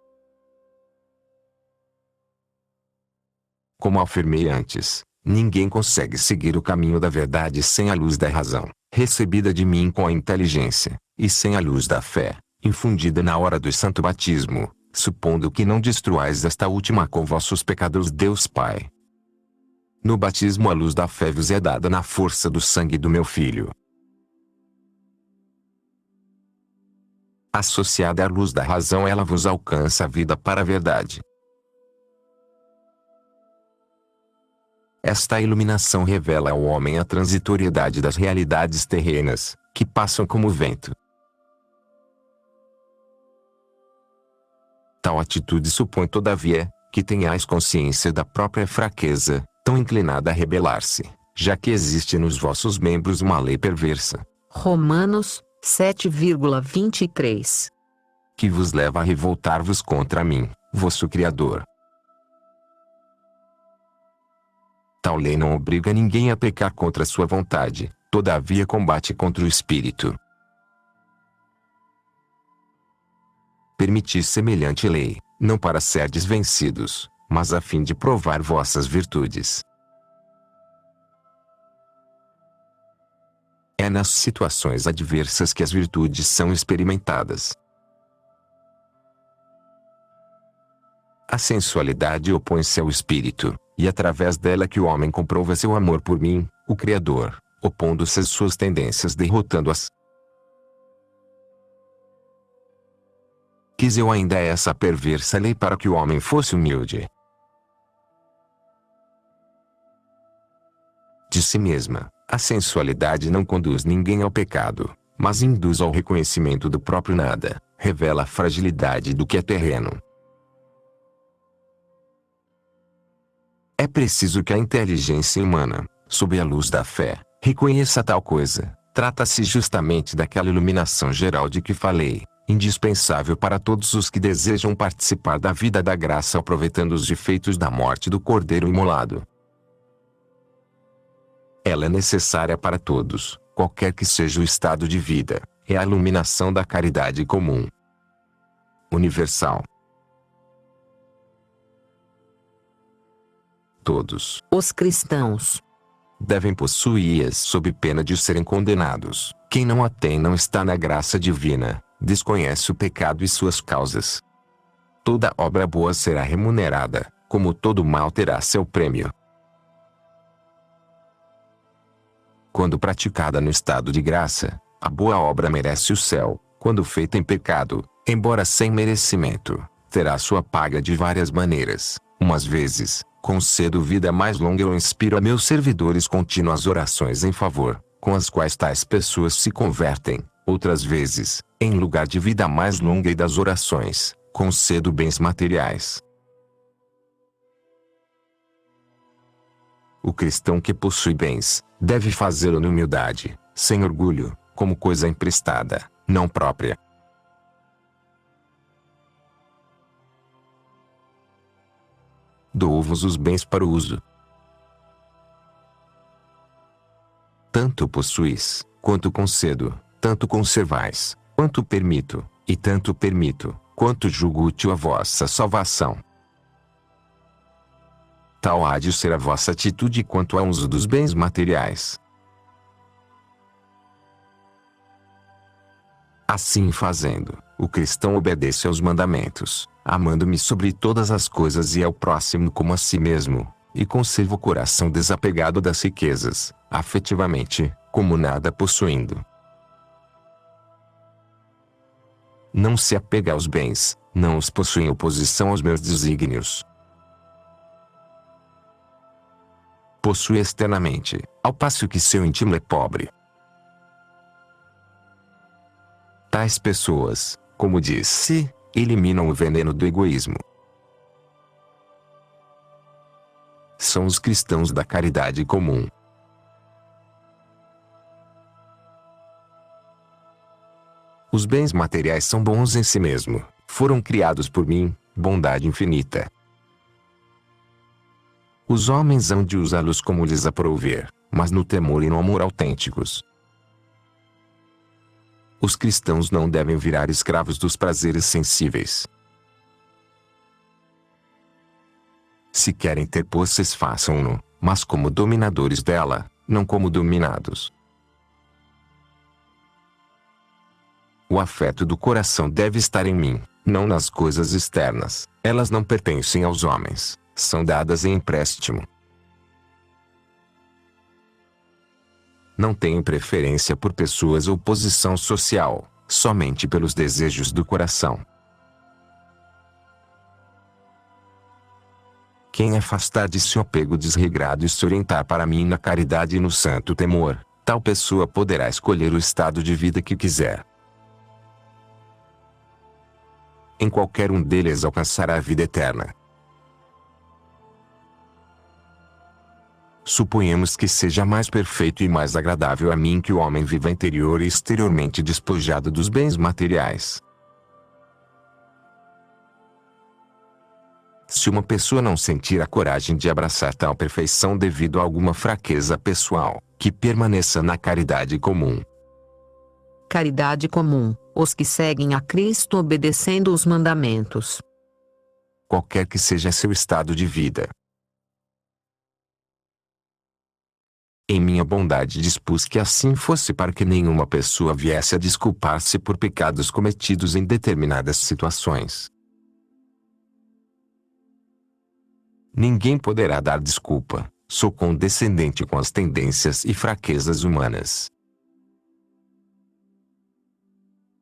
Como afirmei antes, ninguém consegue seguir o caminho da verdade sem a luz da razão, recebida de mim com a inteligência, e sem a luz da fé, infundida na hora do santo batismo, supondo que não destruais esta última com vossos pecados Deus Pai. No batismo a luz da fé vos é dada na força do sangue do meu Filho. Associada à luz da razão ela vos alcança a vida para a verdade. Esta iluminação revela ao homem a transitoriedade das realidades terrenas, que passam como vento. Tal atitude supõe todavia, que tenhais consciência da própria fraqueza, tão inclinada a rebelar-se, já que existe nos vossos membros uma lei perversa. Romanos 7,23. Que vos leva a revoltar-vos contra mim, vosso Criador. Tal lei não obriga ninguém a pecar contra sua vontade, todavia combate contra o espírito. Permitis semelhante lei, não para serdes vencidos, mas a fim de provar vossas virtudes. É nas situações adversas que as virtudes são experimentadas. A sensualidade opõe-se ao espírito, e através dela que o homem comprova seu amor por mim, o Criador, opondo-se às suas tendências derrotando-as. Quis eu ainda essa perversa lei para que o homem fosse humilde. De si mesma, a sensualidade não conduz ninguém ao pecado, mas induz ao reconhecimento do próprio nada, revela a fragilidade do que é terreno. É preciso que a inteligência humana, sob a luz da fé, reconheça tal coisa. Trata-se justamente daquela iluminação geral de que falei, indispensável para todos os que desejam participar da vida da graça aproveitando os efeitos da morte do Cordeiro imolado. Ela é necessária para todos, qualquer que seja o estado de vida, é a iluminação da caridade comum, universal. Todos os cristãos devem possuí-as sob pena de serem condenados. Quem não a tem não está na graça divina, desconhece o pecado e suas causas. Toda obra boa será remunerada, como todo mal terá seu prêmio. Quando praticada no estado de graça, a boa obra merece o céu. Quando feita em pecado, embora sem merecimento, terá sua paga de várias maneiras. Umas vezes, concedo vida mais longa ou inspiro a meus servidores contínuas orações em favor, com as quais tais pessoas se convertem. Outras vezes, em lugar de vida mais longa e das orações, concedo bens materiais. O cristão que possui bens, deve fazê-lo na humildade, sem orgulho, como coisa emprestada, não própria. Dou-vos os bens para o uso. Tanto possuís, quanto concedo, tanto conservais, quanto permito, e tanto permito, quanto julgo útil a vossa salvação. Tal há de ser a vossa atitude quanto ao uso dos bens materiais. Assim fazendo, o cristão obedece aos mandamentos, amando-me sobre todas as coisas e ao próximo como a si mesmo, e conserva o coração desapegado das riquezas, afetivamente, como nada possuindo. Não se apega aos bens, não os possui em oposição aos meus desígnios. Possui externamente, ao passo que seu íntimo é pobre. Tais pessoas, como disse, eliminam o veneno do egoísmo. São os cristãos da caridade comum. Os bens materiais são bons em si mesmo, foram criados por mim, bondade infinita. Os homens hão de usá-los como lhes aprouver, mas no temor e no amor autênticos. Os cristãos não devem virar escravos dos prazeres sensíveis. Se querem ter posses, façam-no, mas como dominadores dela, não como dominados. O afeto do coração deve estar em mim, não nas coisas externas. Elas não pertencem aos homens, são dadas em empréstimo. Não tenho preferência por pessoas ou posição social, somente pelos desejos do coração. Quem afastar de seu apego desregrado e se orientar para mim na caridade e no santo temor, tal pessoa poderá escolher o estado de vida que quiser. Em qualquer um deles alcançará a vida eterna. Suponhamos que seja mais perfeito e mais agradável a mim que o homem viva interior e exteriormente despojado dos bens materiais. Se uma pessoa não sentir a coragem de abraçar tal perfeição devido a alguma fraqueza pessoal, que permaneça na caridade comum. Caridade comum, os que seguem a Cristo obedecendo os mandamentos. Qualquer que seja seu estado de vida. Em minha bondade dispus que assim fosse para que nenhuma pessoa viesse a desculpar-se por pecados cometidos em determinadas situações. Ninguém poderá dar desculpa, sou condescendente com as tendências e fraquezas humanas.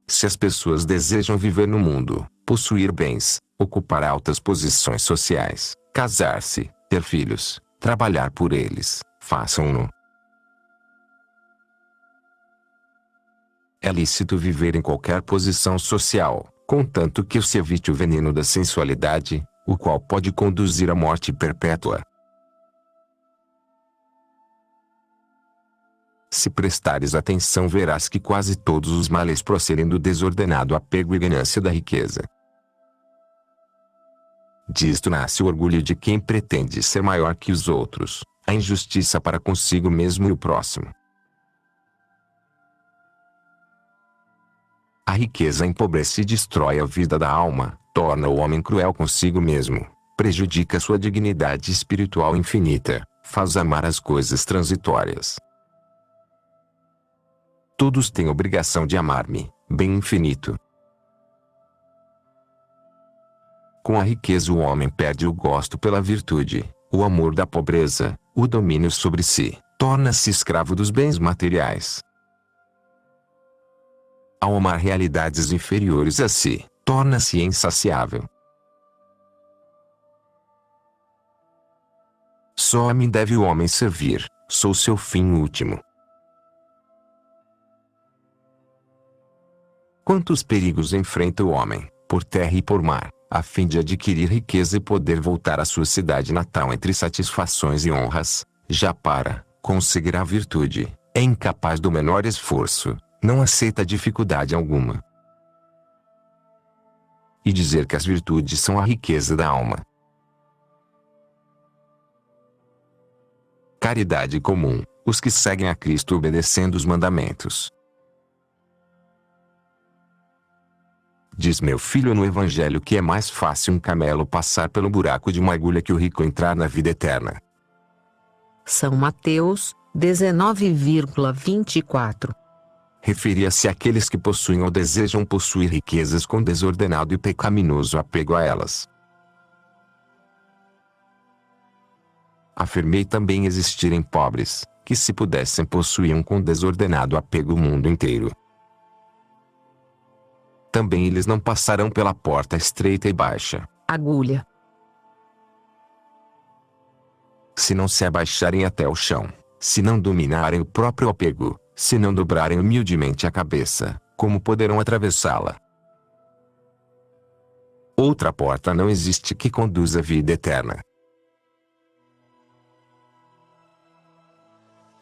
Se as pessoas desejam viver no mundo, possuir bens, ocupar altas posições sociais, casar-se, ter filhos, trabalhar por eles, façam-no. É lícito viver em qualquer posição social, contanto que se evite o veneno da sensualidade, o qual pode conduzir à morte perpétua. Se prestares atenção, verás que quase todos os males procedem do desordenado apego e ganância da riqueza. Disto nasce o orgulho de quem pretende ser maior que os outros, a injustiça para consigo mesmo e o próximo. A riqueza empobrece e destrói a vida da alma, torna o homem cruel consigo mesmo, prejudica sua dignidade espiritual infinita, faz amar as coisas transitórias. Todos têm obrigação de amar-me, bem infinito. Com a riqueza o homem perde o gosto pela virtude, o amor da pobreza, o domínio sobre si, torna-se escravo dos bens materiais. Ao amar realidades inferiores a si, torna-se insaciável. Só a mim deve o homem servir, sou seu fim último. Quantos perigos enfrenta o homem, por terra e por mar, a fim de adquirir riqueza e poder voltar à sua cidade natal entre satisfações e honras, já para conseguir a virtude, é incapaz do menor esforço, não aceita dificuldade alguma. E dizer que as virtudes são a riqueza da alma. Caridade comum, os que seguem a Cristo obedecendo os mandamentos. Diz meu filho no Evangelho que é mais fácil um camelo passar pelo buraco de uma agulha que o rico entrar na vida eterna. São Mateus, 19,24. referia-se àqueles que possuem ou desejam possuir riquezas com desordenado e pecaminoso apego a elas. Afirmei também existirem pobres, que se pudessem possuíam com desordenado apego o mundo inteiro. Também eles não passarão pela porta estreita e baixa, agulha. Se não se abaixarem até o chão, se não dominarem o próprio apego, se não dobrarem humildemente a cabeça, como poderão atravessá-la? Outra porta não existe que conduza à vida eterna.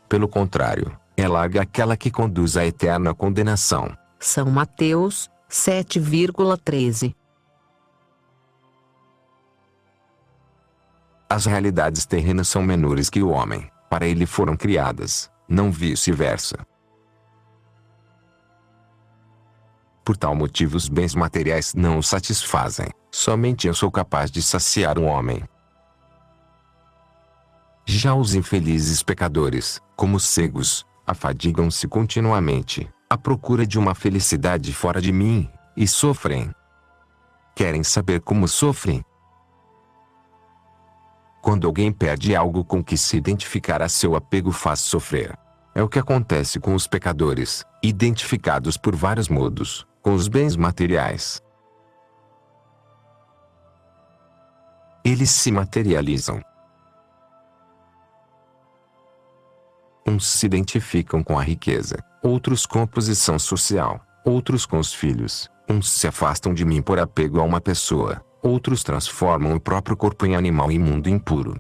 Pelo contrário, é larga aquela que conduz à eterna condenação. São Mateus 7,13. As realidades terrenas são menores que o homem, para ele foram criadas, não vice-versa. Por tal motivo os bens materiais não o satisfazem, somente eu sou capaz de saciar um homem. Já os infelizes pecadores, como cegos, afadigam-se continuamente, à procura de uma felicidade fora de mim, e sofrem. Querem saber como sofrem? Quando alguém perde algo com que se identificar, seu apego faz sofrer. É o que acontece com os pecadores, identificados por vários modos, com os bens materiais. Eles se materializam. Uns se identificam com a riqueza, outros com a posição social, outros com os filhos, uns se afastam de mim por apego a uma pessoa, outros transformam o próprio corpo em animal imundo e impuro.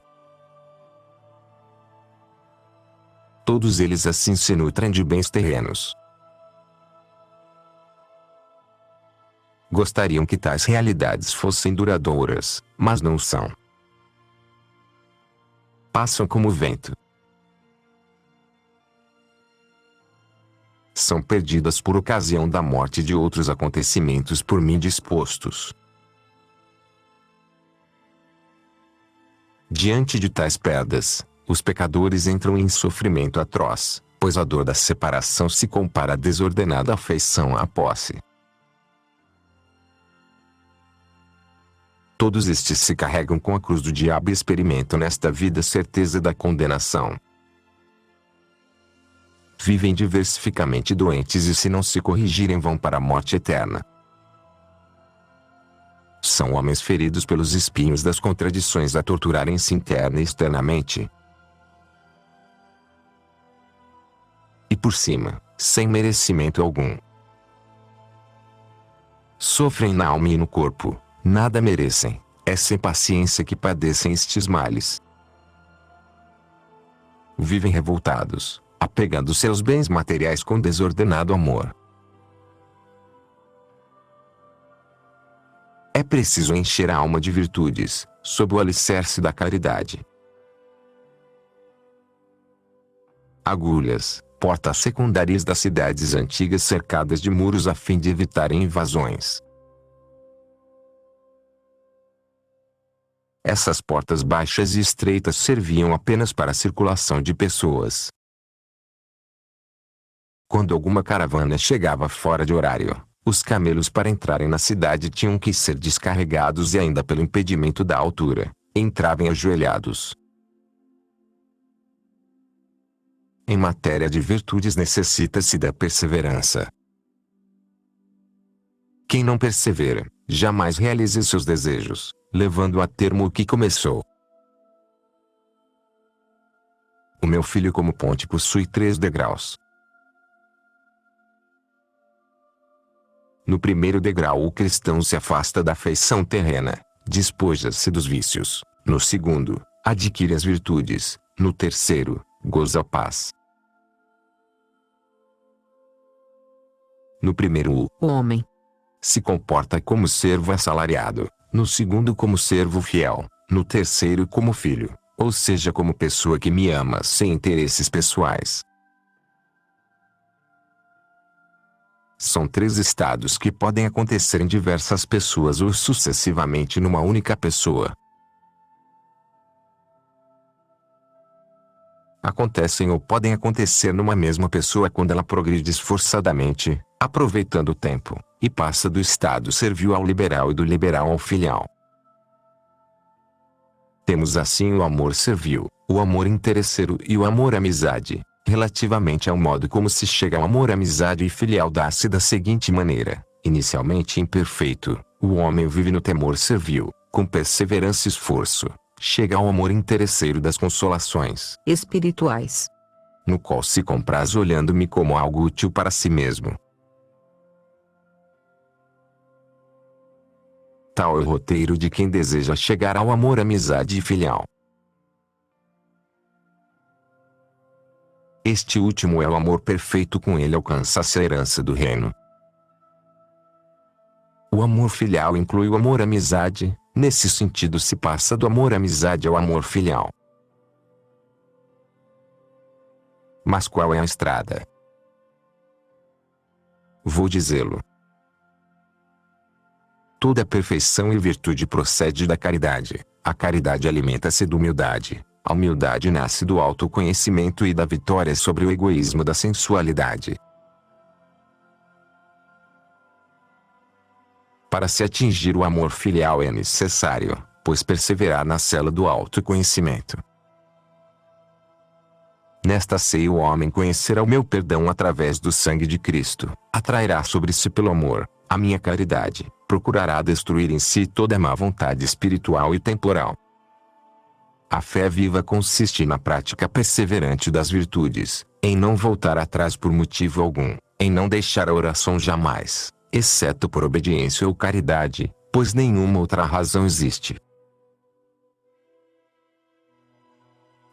Todos eles assim se nutrem de bens terrenos. Gostariam que tais realidades fossem duradouras, mas não são. Passam como o vento. São perdidas por ocasião da morte de outros acontecimentos por mim dispostos. Diante de tais perdas, os pecadores entram em sofrimento atroz, pois a dor da separação se compara à desordenada afeição à posse. Todos estes se carregam com a cruz do diabo e experimentam nesta vida a certeza da condenação. Vivem diversificamente doentes e se não se corrigirem vão para a morte eterna. São homens feridos pelos espinhos das contradições a torturarem-se interna e externamente. E por cima, sem merecimento algum. Sofrem na alma e no corpo, nada merecem, é sem paciência que padecem estes males. Vivem revoltados, apegando seus bens materiais com desordenado amor. É preciso encher a alma de virtudes, sob o alicerce da caridade. Agulhas, portas secundárias das cidades antigas cercadas de muros a fim de evitarem invasões. Essas portas baixas e estreitas serviam apenas para a circulação de pessoas. Quando alguma caravana chegava fora de horário, os camelos para entrarem na cidade tinham que ser descarregados e ainda pelo impedimento da altura, entravam ajoelhados. Em matéria de virtudes necessita-se da perseverança. Quem não persevera, jamais realiza seus desejos, levando a termo o que começou. O meu filho como ponte possui 3 degraus. No primeiro degrau o cristão se afasta da afeição terrena, despoja-se dos vícios. No segundo, adquire as virtudes. No terceiro, goza a paz. No primeiro, O homem se comporta como servo assalariado. No segundo como servo fiel. No terceiro como filho, ou seja como pessoa que me ama sem interesses pessoais. São 3 estados que podem acontecer em diversas pessoas ou sucessivamente numa única pessoa. acontecem ou podem acontecer numa mesma pessoa quando ela progride esforçadamente, aproveitando o tempo, e passa do estado servil ao liberal e do liberal ao filial. Temos assim o amor servil, o amor interesseiro e o amor-amizade. Relativamente ao modo como se chega ao amor-amizade e filial dá-se da seguinte maneira: inicialmente imperfeito, o homem vive no temor servil, com perseverança e esforço, chega ao amor interesseiro das consolações espirituais, no qual se compraz olhando-me como algo útil para si mesmo. Tal é o roteiro de quem deseja chegar ao amor-amizade e filial. Este último é o amor perfeito, com ele alcança-se a herança do reino. O amor filial inclui o amor-amizade, nesse sentido se passa do amor-amizade ao amor filial. Mas qual é a estrada? Vou dizê-lo. Toda perfeição e virtude procede da caridade, a caridade alimenta-se da humildade. A humildade nasce do autoconhecimento e da vitória sobre o egoísmo da sensualidade. Para se atingir o amor filial é necessário, pois, perseverar na cela do autoconhecimento. Nesta ceia o homem conhecerá o meu perdão através do sangue de Cristo, atrairá sobre si pelo amor, a minha caridade, procurará destruir em si toda a má vontade espiritual e temporal. A fé viva consiste na prática perseverante das virtudes, em não voltar atrás por motivo algum, em não deixar a oração jamais, exceto por obediência ou caridade, pois nenhuma outra razão existe.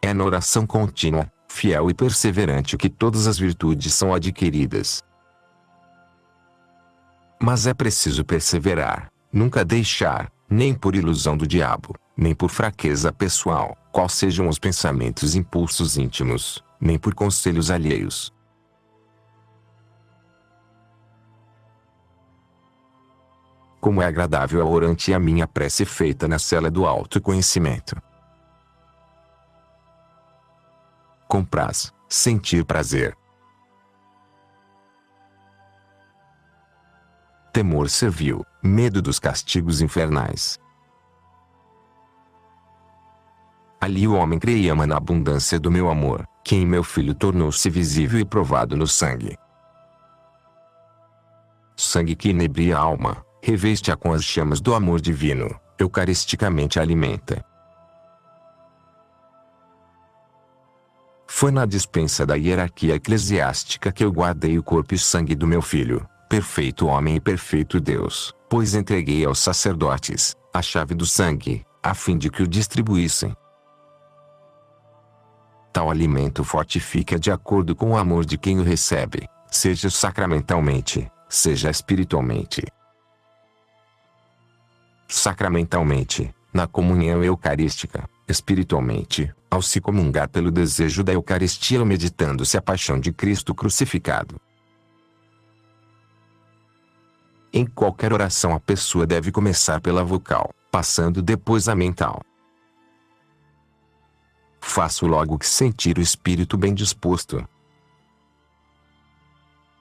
É na oração contínua, fiel e perseverante que todas as virtudes são adquiridas. Mas é preciso perseverar, nunca deixar, nem por ilusão do diabo, nem por fraqueza pessoal, qual sejam os pensamentos e impulsos íntimos, nem por conselhos alheios. Como é agradável ao orante a minha prece feita na cela do autoconhecimento. Compraz, sentir prazer. Temor servil, medo dos castigos infernais. Ali o homem crê e ama na abundância do meu amor, que em meu Filho tornou-se visível e provado no sangue. Sangue que inebria a alma, reveste-a com as chamas do amor divino, eucaristicamente alimenta. Foi na dispensa da hierarquia eclesiástica que eu guardei o corpo e sangue do meu Filho, perfeito homem e perfeito Deus, pois entreguei aos sacerdotes a chave do sangue, a fim de que o distribuíssem. Tal alimento fortifica de acordo com o amor de quem o recebe, seja sacramentalmente, seja espiritualmente. Sacramentalmente, na comunhão eucarística, espiritualmente, ao se comungar pelo desejo da Eucaristia ou meditando-se a paixão de Cristo crucificado. Em qualquer oração a pessoa deve começar pela vocal, passando depois a mental. Faço logo que sentir o espírito bem disposto.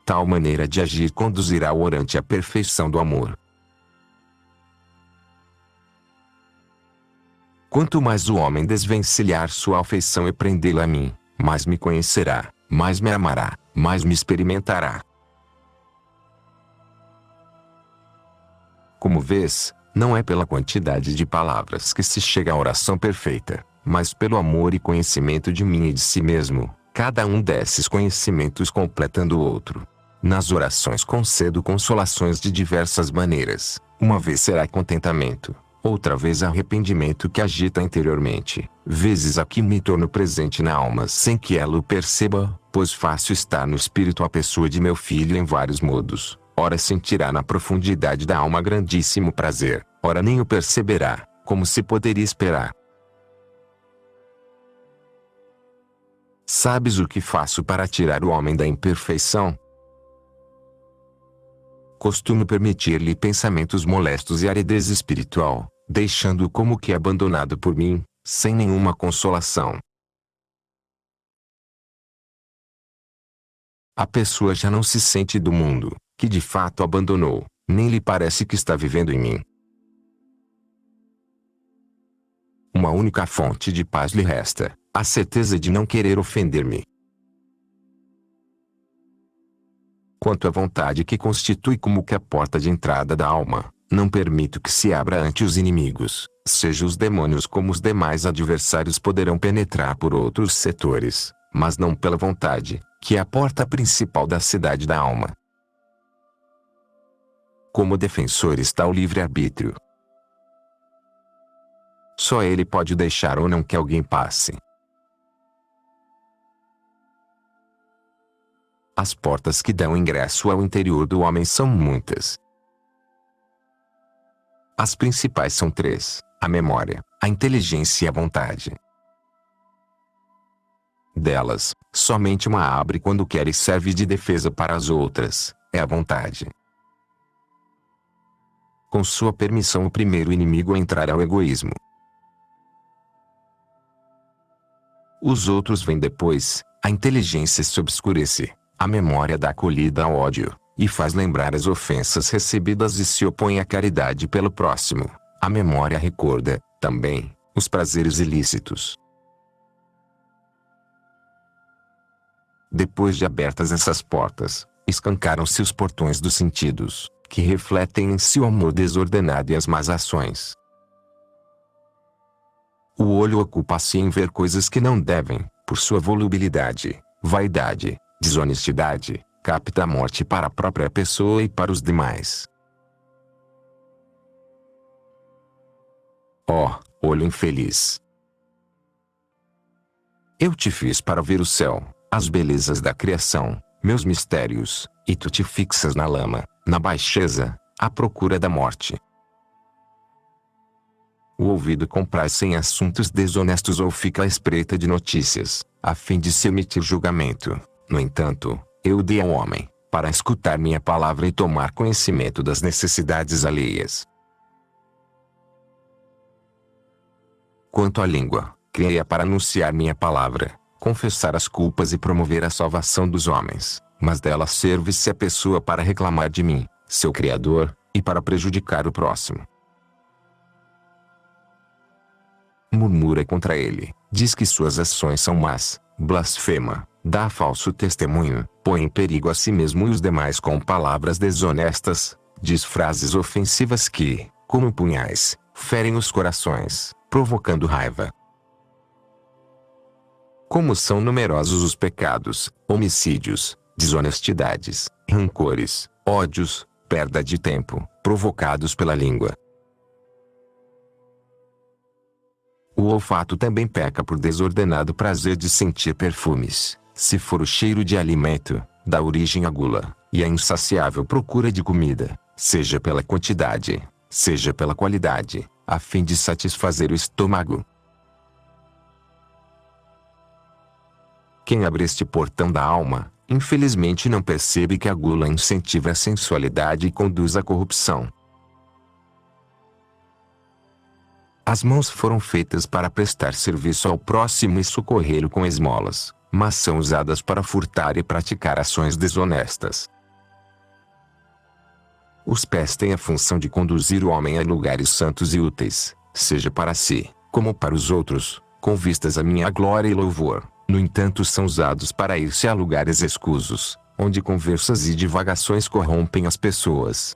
Tal maneira de agir conduzirá o orante à perfeição do amor. Quanto mais o homem desvencilhar sua afeição e prendê-la a mim, mais me conhecerá, mais me amará, mais me experimentará. Como vês, não é pela quantidade de palavras que se chega à oração perfeita, mas pelo amor e conhecimento de mim e de si mesmo, cada um desses conhecimentos completando o outro. Nas orações concedo consolações de diversas maneiras, uma vez será contentamento, outra vez arrependimento que agita interiormente, vezes aqui me torno presente na alma sem que ela o perceba, pois faço estar no espírito a pessoa de meu Filho em vários modos, ora sentirá na profundidade da alma grandíssimo prazer, ora nem o perceberá, como se poderia esperar. Sabes o que faço para tirar o homem da imperfeição? Costumo permitir-lhe pensamentos molestos e aridez espiritual, deixando-o como que abandonado por mim, sem nenhuma consolação. A pessoa já não se sente do mundo, que de fato abandonou, nem lhe parece que está vivendo em mim. Uma única fonte de paz lhe resta, a certeza de não querer ofender-me. Quanto à vontade que constitui como que a porta de entrada da alma, não permito que se abra ante os inimigos, seja os demônios como os demais adversários poderão penetrar por outros setores, mas não pela vontade, que é a porta principal da cidade da alma. Como defensor está o livre-arbítrio. Só ele pode deixar ou não que alguém passe. As portas que dão ingresso ao interior do homem são muitas. As principais são três: a memória, a inteligência e a vontade. Delas, somente uma abre quando quer e serve de defesa para as outras, é a vontade. Com sua permissão, o primeiro inimigo a entrar é o egoísmo. Os outros vêm depois, a inteligência se obscurece, a memória dá acolhida ao ódio, e faz lembrar as ofensas recebidas e se opõe à caridade pelo próximo, a memória recorda, também, os prazeres ilícitos. Depois de abertas essas portas, escancaram-se os portões dos sentidos, que refletem em si o amor desordenado e as más ações. O olho ocupa-se em ver coisas que não devem, por sua volubilidade, vaidade, desonestidade, capta a morte para a própria pessoa e para os demais. Ó, olho infeliz! Eu te fiz para ver o céu, as belezas da criação, meus mistérios, e tu te fixas na lama, na baixeza, à procura da morte. O ouvido compraz-se em assuntos desonestos ou fica à espreita de notícias, a fim de se emitir julgamento. No entanto, eu dei ao homem, para escutar minha palavra e tomar conhecimento das necessidades alheias. Quanto à língua, criei-a para anunciar minha palavra, confessar as culpas e promover a salvação dos homens, mas dela serve-se a pessoa para reclamar de mim, seu Criador, e para prejudicar o próximo. Murmura contra ele, diz que suas ações são más, blasfema, dá falso testemunho, põe em perigo a si mesmo e os demais com palavras desonestas, diz frases ofensivas que, como punhais, ferem os corações, provocando raiva. Como são numerosos os pecados, homicídios, desonestidades, rancores, ódios, perda de tempo, provocados pela língua. O olfato também peca por desordenado prazer de sentir perfumes, se for o cheiro de alimento, dá origem à gula, e à insaciável procura de comida, seja pela quantidade, seja pela qualidade, a fim de satisfazer o estômago. Quem abre este portão da alma, infelizmente não percebe que a gula incentiva a sensualidade e conduz à corrupção. As mãos foram feitas para prestar serviço ao próximo e socorrê-lo com esmolas, mas são usadas para furtar e praticar ações desonestas. Os pés têm a função de conduzir o homem a lugares santos e úteis, seja para si, como para os outros, com vistas à minha glória e louvor. No entanto, são usados para ir-se a lugares escusos, onde conversas e divagações corrompem as pessoas.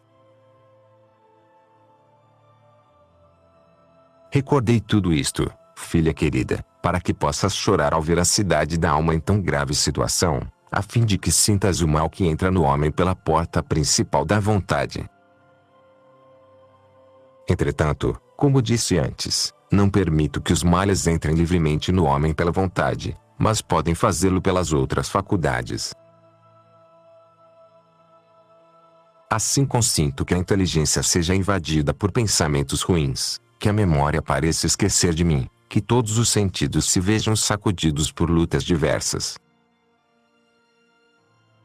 Recordei tudo isto, filha querida, para que possas chorar ao ver a cidade da alma em tão grave situação, a fim de que sintas o mal que entra no homem pela porta principal da vontade. Entretanto, como disse antes, não permito que os males entrem livremente no homem pela vontade, mas podem fazê-lo pelas outras faculdades. Assim consinto que a inteligência seja invadida por pensamentos ruins, que a memória pareça esquecer de mim, que todos os sentidos se vejam sacudidos por lutas diversas.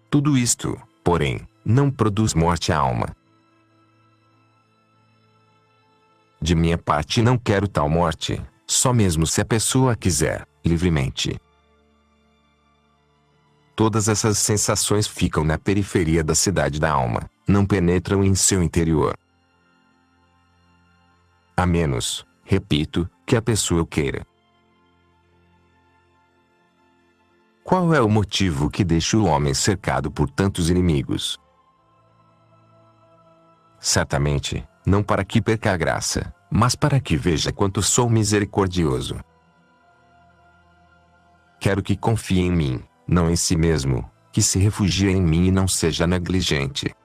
Tudo isto, porém, não produz morte à alma. De minha parte não quero tal morte, só mesmo se a pessoa quiser, livremente. Todas essas sensações ficam na periferia da cidade da alma, não penetram em seu interior. A menos, repito, que a pessoa queira. Qual é o motivo que deixa o homem cercado por tantos inimigos? Certamente, não para que perca a graça, mas para que veja quanto sou misericordioso. Quero que confie em mim, não em si mesmo, que se refugie em mim e não seja negligente.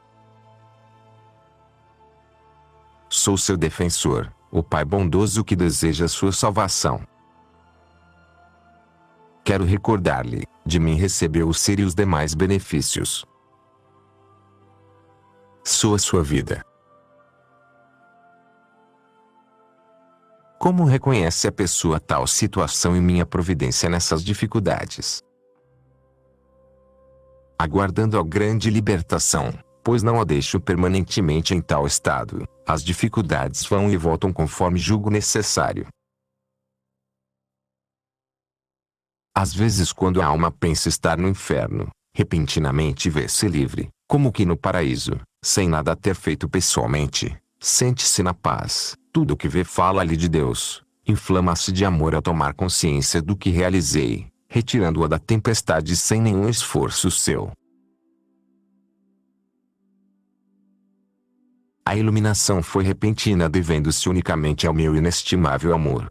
Sou seu defensor, o Pai bondoso que deseja sua salvação. Quero recordar-lhe, de mim recebeu o ser e os demais benefícios. Sou a sua vida. Como reconhece a pessoa tal situação e minha providência nessas dificuldades? Aguardando a grande libertação, pois não a deixo permanentemente em tal estado, as dificuldades vão e voltam conforme julgo necessário. Às vezes, quando a alma pensa estar no inferno, repentinamente vê-se livre, como que no paraíso, sem nada ter feito pessoalmente, sente-se na paz, tudo o que vê fala-lhe de Deus, inflama-se de amor ao tomar consciência do que realizei, retirando-a da tempestade sem nenhum esforço seu. A iluminação foi repentina devendo-se unicamente ao meu inestimável amor.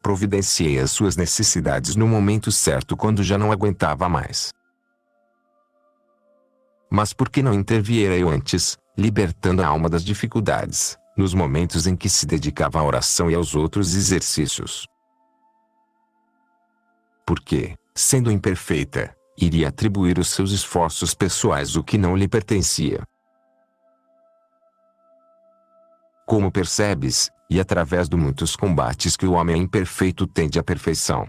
Providenciei as suas necessidades no momento certo quando já não aguentava mais. Mas por que não interviera eu antes, libertando a alma das dificuldades, nos momentos em que se dedicava à oração e aos outros exercícios? Porque, sendo imperfeita, iria atribuir os seus esforços pessoais o que não lhe pertencia. Como percebes, e através de muitos combates que o homem imperfeito tende à perfeição.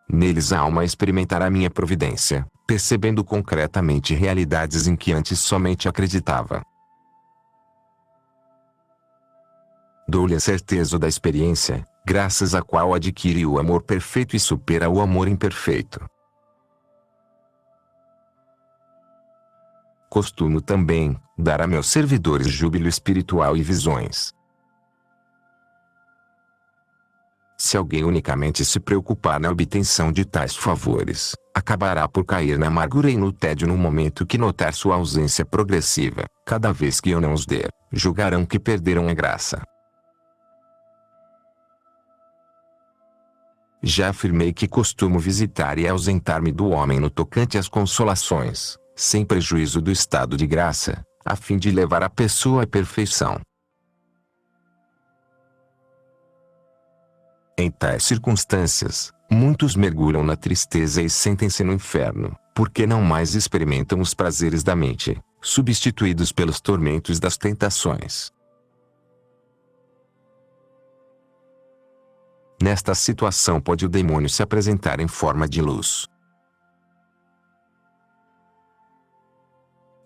Neles a alma experimentará minha providência, percebendo concretamente realidades em que antes somente acreditava. Dou-lhe a certeza da experiência, graças à qual adquire o amor perfeito e supera o amor imperfeito. Costumo também dar a meus servidores júbilo espiritual e visões. Se alguém unicamente se preocupar na obtenção de tais favores, acabará por cair na amargura e no tédio no momento que notar sua ausência progressiva. Cada vez que eu não os der, julgarão que perderam a graça. Já afirmei que costumo visitar e ausentar-me do homem no tocante às consolações, sem prejuízo do estado de graça, a fim de levar a pessoa à perfeição. Em tais circunstâncias, muitos mergulham na tristeza e sentem-se no inferno, porque não mais experimentam os prazeres da mente, substituídos pelos tormentos das tentações. Nesta situação pode o demônio se apresentar em forma de luz.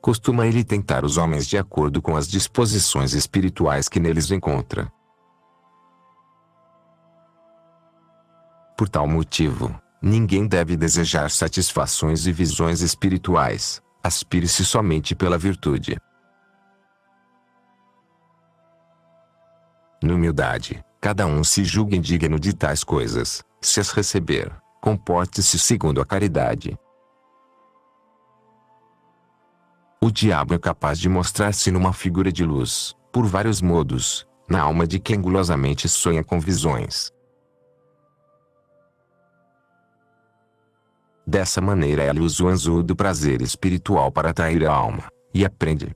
Costuma ele tentar os homens de acordo com as disposições espirituais que neles encontra. Por tal motivo, ninguém deve desejar satisfações e visões espirituais, aspire-se somente pela virtude. Na humildade, cada um se julgue indigno de tais coisas, se as receber, comporte-se segundo a caridade. O diabo é capaz de mostrar-se numa figura de luz, por vários modos, na alma de quem gulosamente sonha com visões. Dessa maneira ele usa o anzol do prazer espiritual para atrair a alma, e aprende,